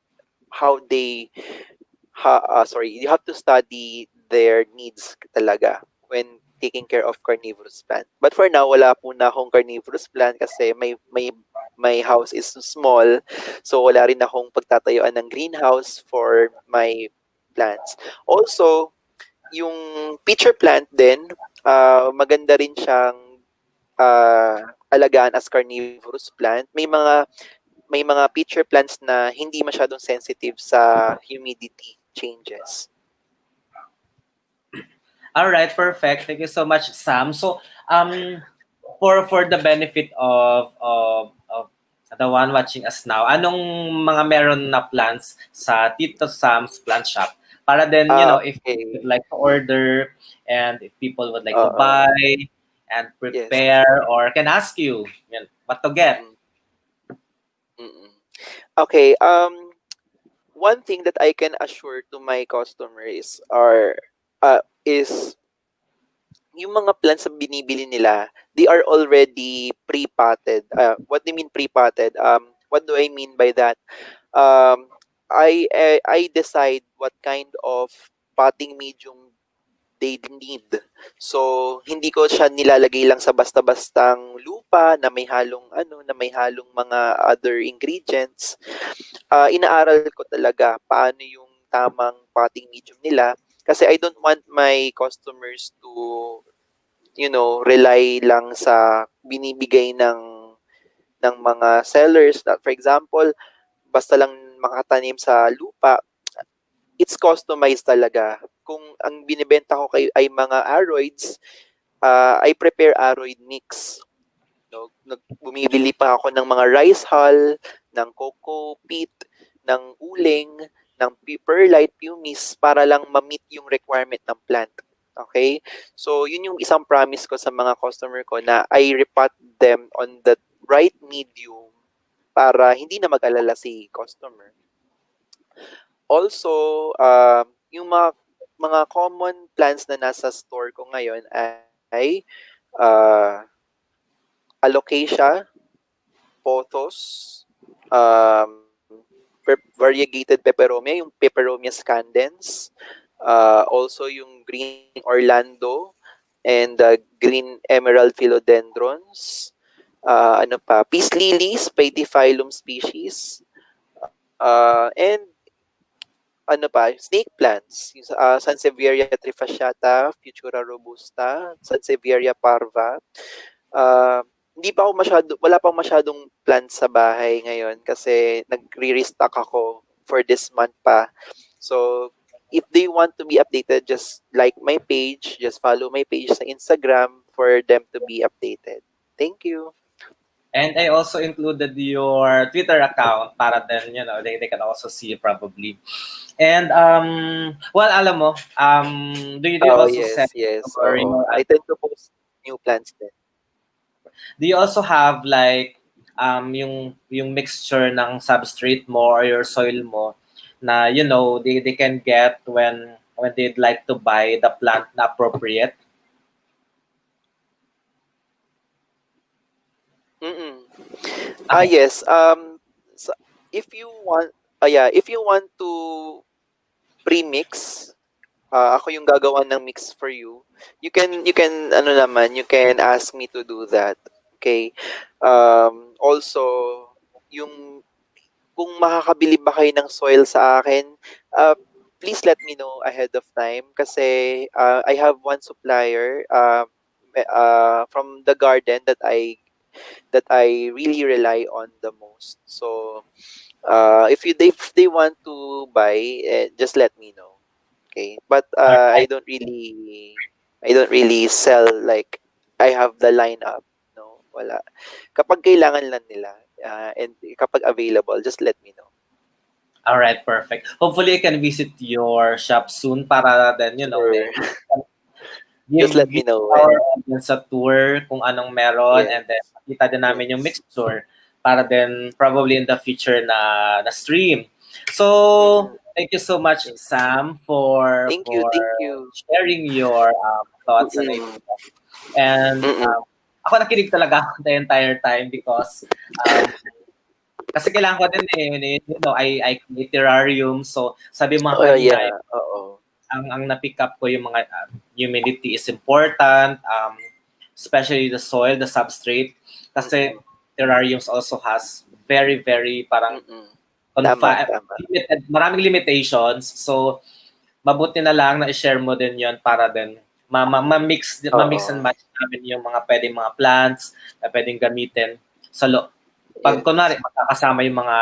you have to study their needs talaga when taking care of carnivorous plant. But for now, wala po na akong carnivorous plant kasi my house is small. So wala rin akong pagtatayuan ng greenhouse for my plants. Also, yung pitcher plant din, maganda rin siyang alagaan as carnivorous plant. May mga pitcher plants na hindi masyadong sensitive sa humidity changes. All right, perfect. Thank you so much, Sam. So, for the benefit of the one watching us now, anong mga meron na plants sa Tito Sam's plant shop? Para then, if Okay. you'd like to order and if people would like to Oo. buy and Yes. prepare or can ask you what to get. Mm-mm. Okay. One thing that I can assure to my customers is yung mga plants na binibili nila, they are already pre-potted. What do you mean pre-potted? What do I mean by that? I decide what kind of potting medium they need. So, hindi ko siya nilalagay lang sa basta-bastang lupa na may halong mga other ingredients. Inaaral ko talaga paano yung tamang potting medium nila kasi I don't want my customers to rely lang sa binibigay ng mga sellers. For example, basta lang makatanim sa lupa, it's customized talaga. Kung ang binibenta ko ay mga aroids, I prepare aroid mix. Bumibili pa ako ng mga rice hull, ng cocoa peat, ng uling, ng perlite, pumice para lang ma-meet yung requirement ng plant. Okay? So, yun yung isang promise ko sa mga customer ko na I repot them on the right medium para hindi na mag-alala si customer. Also, yung mga common plants na nasa store ko ngayon ay alocasia, pothos, variegated peperomia, yung Peperomia scandens. Also yung green Orlando and green emerald philodendrons. Ano pa? Peace lilies, Platyphilum species. And ano pa? Snake plants. Yung Sansevieria trifasciata, Futura robusta, Sansevieria parva. Ah, hindi pa ako wala pang masyadong plants sa bahay ngayon kasi nagre-restock ako for this month pa. So, if they want to be updated, just like my page, just follow my page sa Instagram for them to be updated. Thank you. And I also included your Twitter account para then, they can also see you probably. And, well, alam mo, do you Oh, also yes, send yes. Oo. your, I tend to post new plants din. do you also have like, yung mixture ng substrate mo or your soil mo na, they can get when they'd like to buy the plant na appropriate? Mm-mm. Okay. Yes. So if you want, if you want to pre-mix, ako yung gagawa ng mix for you. Ano naman, you can ask me to do that. Okay? Also, yung kung makakabili ba kayo ng soil sa akin, please let me know ahead of time kasi I have one supplier from the garden that I really rely on the most. So, if they want to buy, just let me know. Okay, but All right. I don't really sell like I have the lineup. No, wala. Kapag kailangan lang nila and kapag available, just let me know. All right, perfect. Hopefully, I can visit your shop soon para then, Sure. then Just let me give know our when. audience a tour kung anong meron and then Yes. makita din namin yung Yes. mixture para then probably in the future na stream. So, Mm-mm. thank you so much, Yes. Sam, for Thank you. Thank you. sharing your thoughts and Mm-mm. ideas. And Mm-mm. ako nakinig talaga ako the entire time because kasi kailangan ko din I create terrarium. So, sabi mo Oh, kanina, yeah. Oo. ang na-pick up ko yung mga humidity is important, especially the soil, the substrate. Kasi Mm-mm. terrariums also has very, very parang Mm-mm. Tama, tama. maraming limitations. So, mabuti na lang na i-share mo din yon para din ma-mix and Oo. match namin yung mga pwedeng mga plants na pwedeng gamitin sa pag Yes. kunwari magkakasama yung mga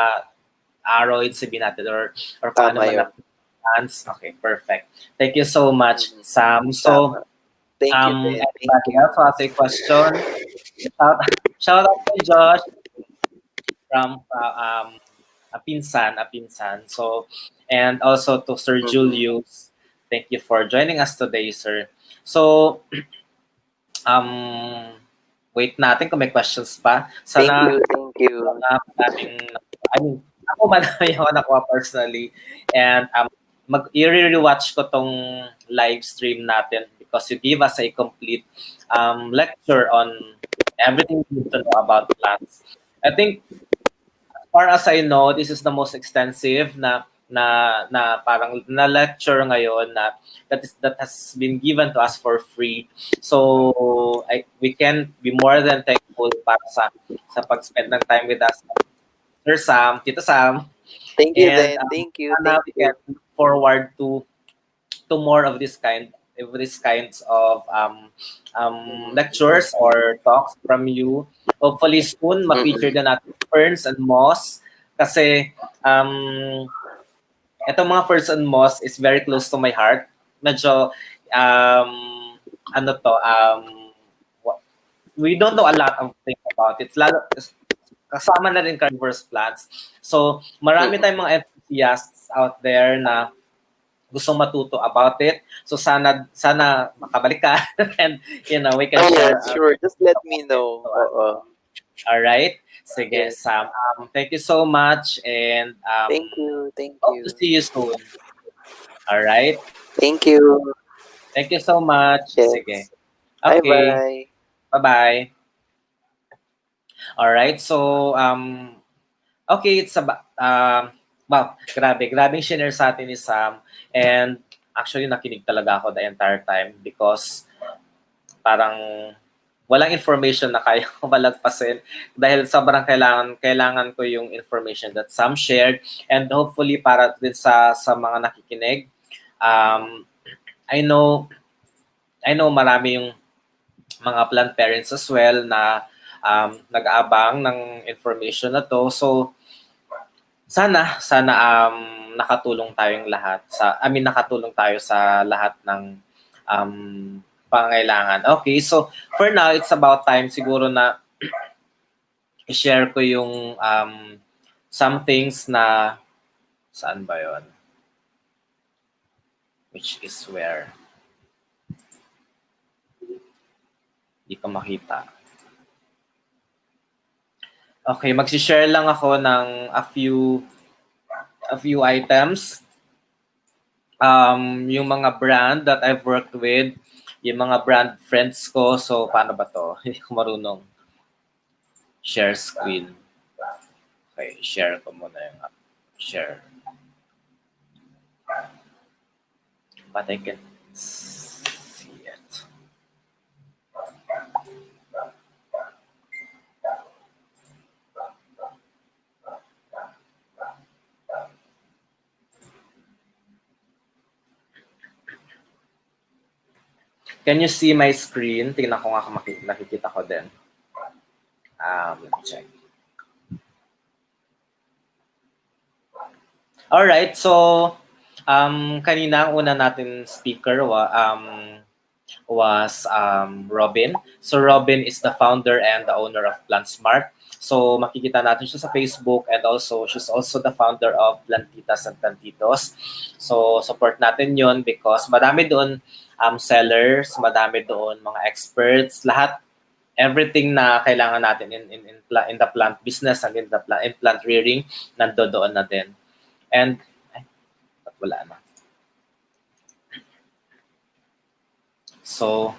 aroids sabihin natin or kung ano Tama man na yun. plants. Okay, perfect. Thank you so much, Mm-mm. Sam. So, Tama. Thank you, Ben. Thank anybody you. else who has a question? Shout, shout out to Josh from a pinsan. So, and also to Sir Mm-mm. Julius. Thank you for joining us today, sir. So, um, wait natin kung may questions pa. Thank Sana you. Thank you. madaming, I mean, ako madami ako nakuha personally. And i-rewatch ko tong live stream natin because you gave us a complete lecture on everything you need to know about plants. I think as far as I know, this is the most extensive na parang na lecture ngayon that has been given to us for free. So we can be more than thankful para sa pag-spend ng time with us, Sir Sam, Tito Sam, Thank you, and then. Thank you. sana Thank we you. can look forward to more of these kinds of lectures or talks from you. Hopefully soon ma-feature Mm-mm. din natin ferns and moss kasi um, itong mga ferns and moss is very close to my heart. Medyo um, ano to we don't know a lot of things about it. Kasama na rin carnivorous plants. So, marami Mm-mm. tayong mga enthusiasts out there na gustong matuto about it. So sana makabalik ka and we can Oh, share yes, sure. Just let me it know. to us. Oo. All right. Sige, Yes. Sam. Thank you so much and Thank you. Thank hope to you. see you soon. All right. Thank you. Thank you so much. Sige. Yes. Okay. Bye-bye. Bye-bye. All right. So okay, it's about Wow, grabing share sa atin ni Sam. And actually, nakinig talaga ako the entire time because parang walang information na kaya ko malagpasin dahil sobrang kailangan ko yung information that Sam shared, and hopefully para din sa mga nakikinig. I know marami yung mga plant parents as well na nag-aabang ng information na to. So sana nakatulong tayong lahat nakatulong tayo sa lahat ng pangailangan. Okay, so for now it's about time siguro na i-share ko yung some things na saan ba 'yon? Which is where di ko makita. Okay, mag-share lang ako ng a few items. Yung mga brand that I've worked with, yung mga brand friends ko. So, paano ba to? Hindi ko marunong. Share screen. Okay, share ko muna yung app. Share. But I can see it. Can you see my screen? Tingnan ko nga kung nakikita ko din. Let me check. Alright, so kanina ang una natin speaker was Robin. So Robin is the founder and the owner of PlantSmart. So makikita natin siya sa Facebook, and also she's also the founder of Plantitas and Plantitos. So support natin yon because madami doon sellers, madami doon mga experts, lahat everything na kailangan natin in the plant business and in plant rearing nandoon na din. And wala na. So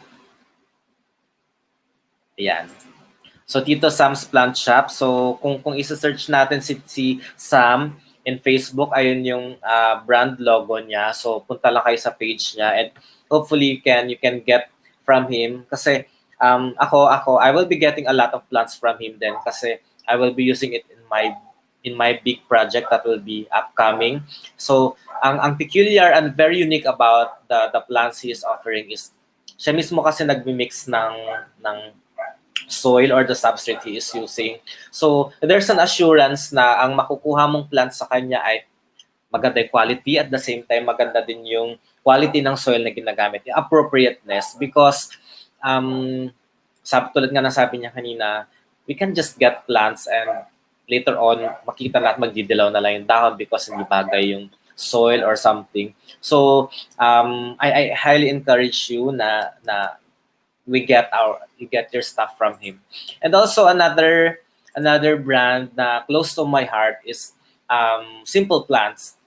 ayan. So Tito Sam's Plant Shop. So kung isa-search natin si Sam in Facebook, ayun yung brand logo niya. So punta lang kayo sa page niya, and hopefully you can get from him kasi ako I will be getting a lot of plants from him then kasi I will be using it in my big project that will be upcoming. So ang peculiar and very unique about the plants he is offering is siya mismo kasi nagmi-mix ng soil or the substrate he is using. So there's an assurance na ang makukuha mong plant sa kanya ay maganda yung quality, at the same time maganda din yung quality ng soil na ginagamit, yung appropriateness, because tulad nga na sabi niya kanina, we can just get plants and later on makita natin magdidilaw na lang yung dahon because hindi bagay yung soil or something. So I highly encourage you na you get your stuff from him. And also another brand na close to my heart is Simple Plants.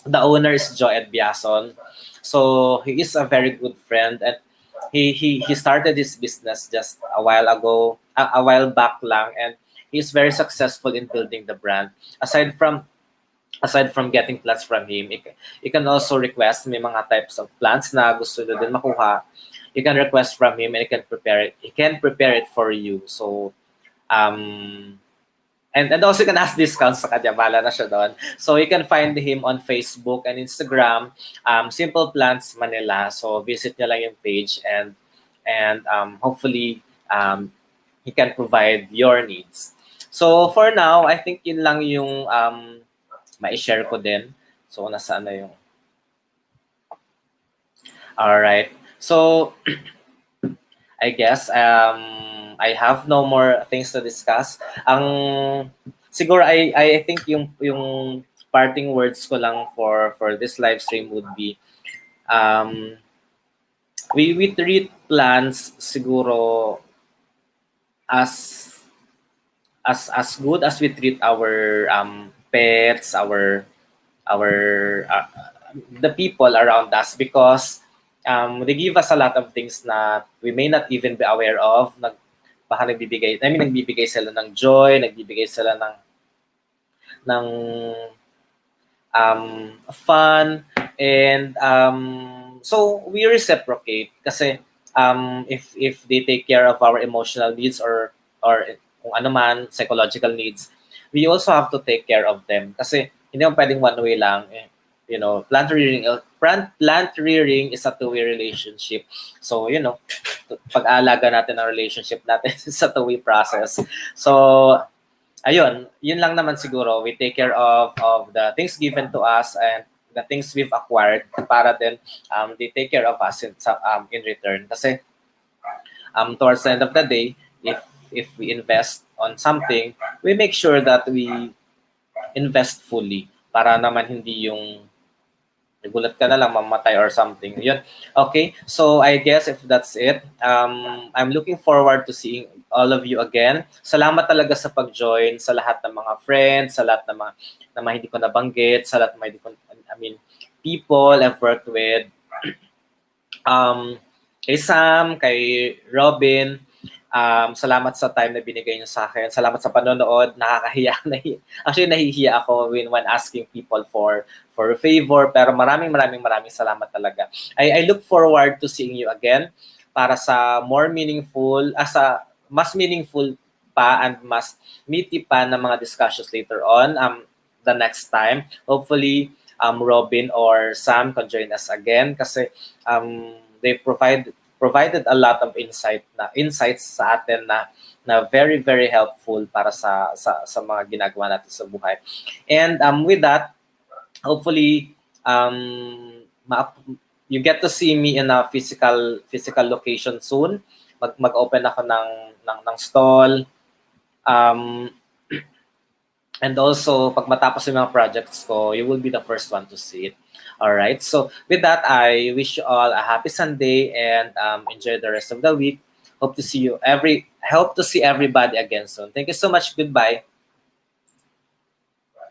The owner is Joed Biason. So he is a very good friend, and he started his business just a while back lang, and he's very successful in building the brand. Aside from getting plants from him, you can also request may mga types of plants na gusto nyo din makuha. You can request from him and he can prepare it for you. So and also you can ask discounts sa kanya, bala na siya doon. So you can find him on Facebook and Instagram, Simple Plants Manila. So visit niyo lang yung page, and hopefully he can provide your needs. So for now, I think yun lang yung ma-share ko din. So nasaan na yung Alright. So I guess I have no more things to discuss. Siguro I think yung parting words ko lang for this live stream would be we treat plants siguro as good as we treat our pets, our the people around us, because they give us a lot of things na we may not even be aware of. Baka nagbibigay sila ng joy, nagbibigay sila ng fun, and so we reciprocate kasi if they take care of our emotional needs or kung ano man psychological needs, we also have to take care of them kasi hindi mo pwedeng one way lang. You know, plant rearing is a two-way relationship. So, you know, pag-aalaga natin ang relationship natin sa two-way process. So, ayun, yun lang naman siguro. We take care of the things given to us and the things we've acquired para then they take care of us in return. Kasi towards the end of the day, if we invest on something, we make sure that we invest fully para naman hindi yung nagulat ka na lang mamatay or something. Yun. Okay, so I guess if that's it, I'm looking forward to seeing all of you again. Salamat talaga sa pag-join, sa lahat ng mga friends, sa lahat ng mga hindi ko nabanggit, sa lahat ng mga hindi ko, I mean, people I've worked with. Kay Sam, kay Robin, salamat sa time na binigay niyo sa akin. Salamat sa panonood. Nakakahiya. Actually, nahihiya ako when asking people for a favor. Pero maraming salamat talaga. I look forward to seeing you again para sa more meaningful, sa mas meaningful pa and mas meaty pa na mga discussions later on. The next time, hopefully, Robin or Sam can join us again kasi they provided a lot of insights sa atin na very helpful para sa mga ginagawa natin sa buhay. And with that, hopefully you get to see me in a physical location soon. Mag-open ako ng stall. And also pag matapos yung mga projects ko, you will be the first one to see it. All right. So with that, I wish you all a happy Sunday and enjoy the rest of the week. Hope to see everybody again soon. Thank you so much. Goodbye.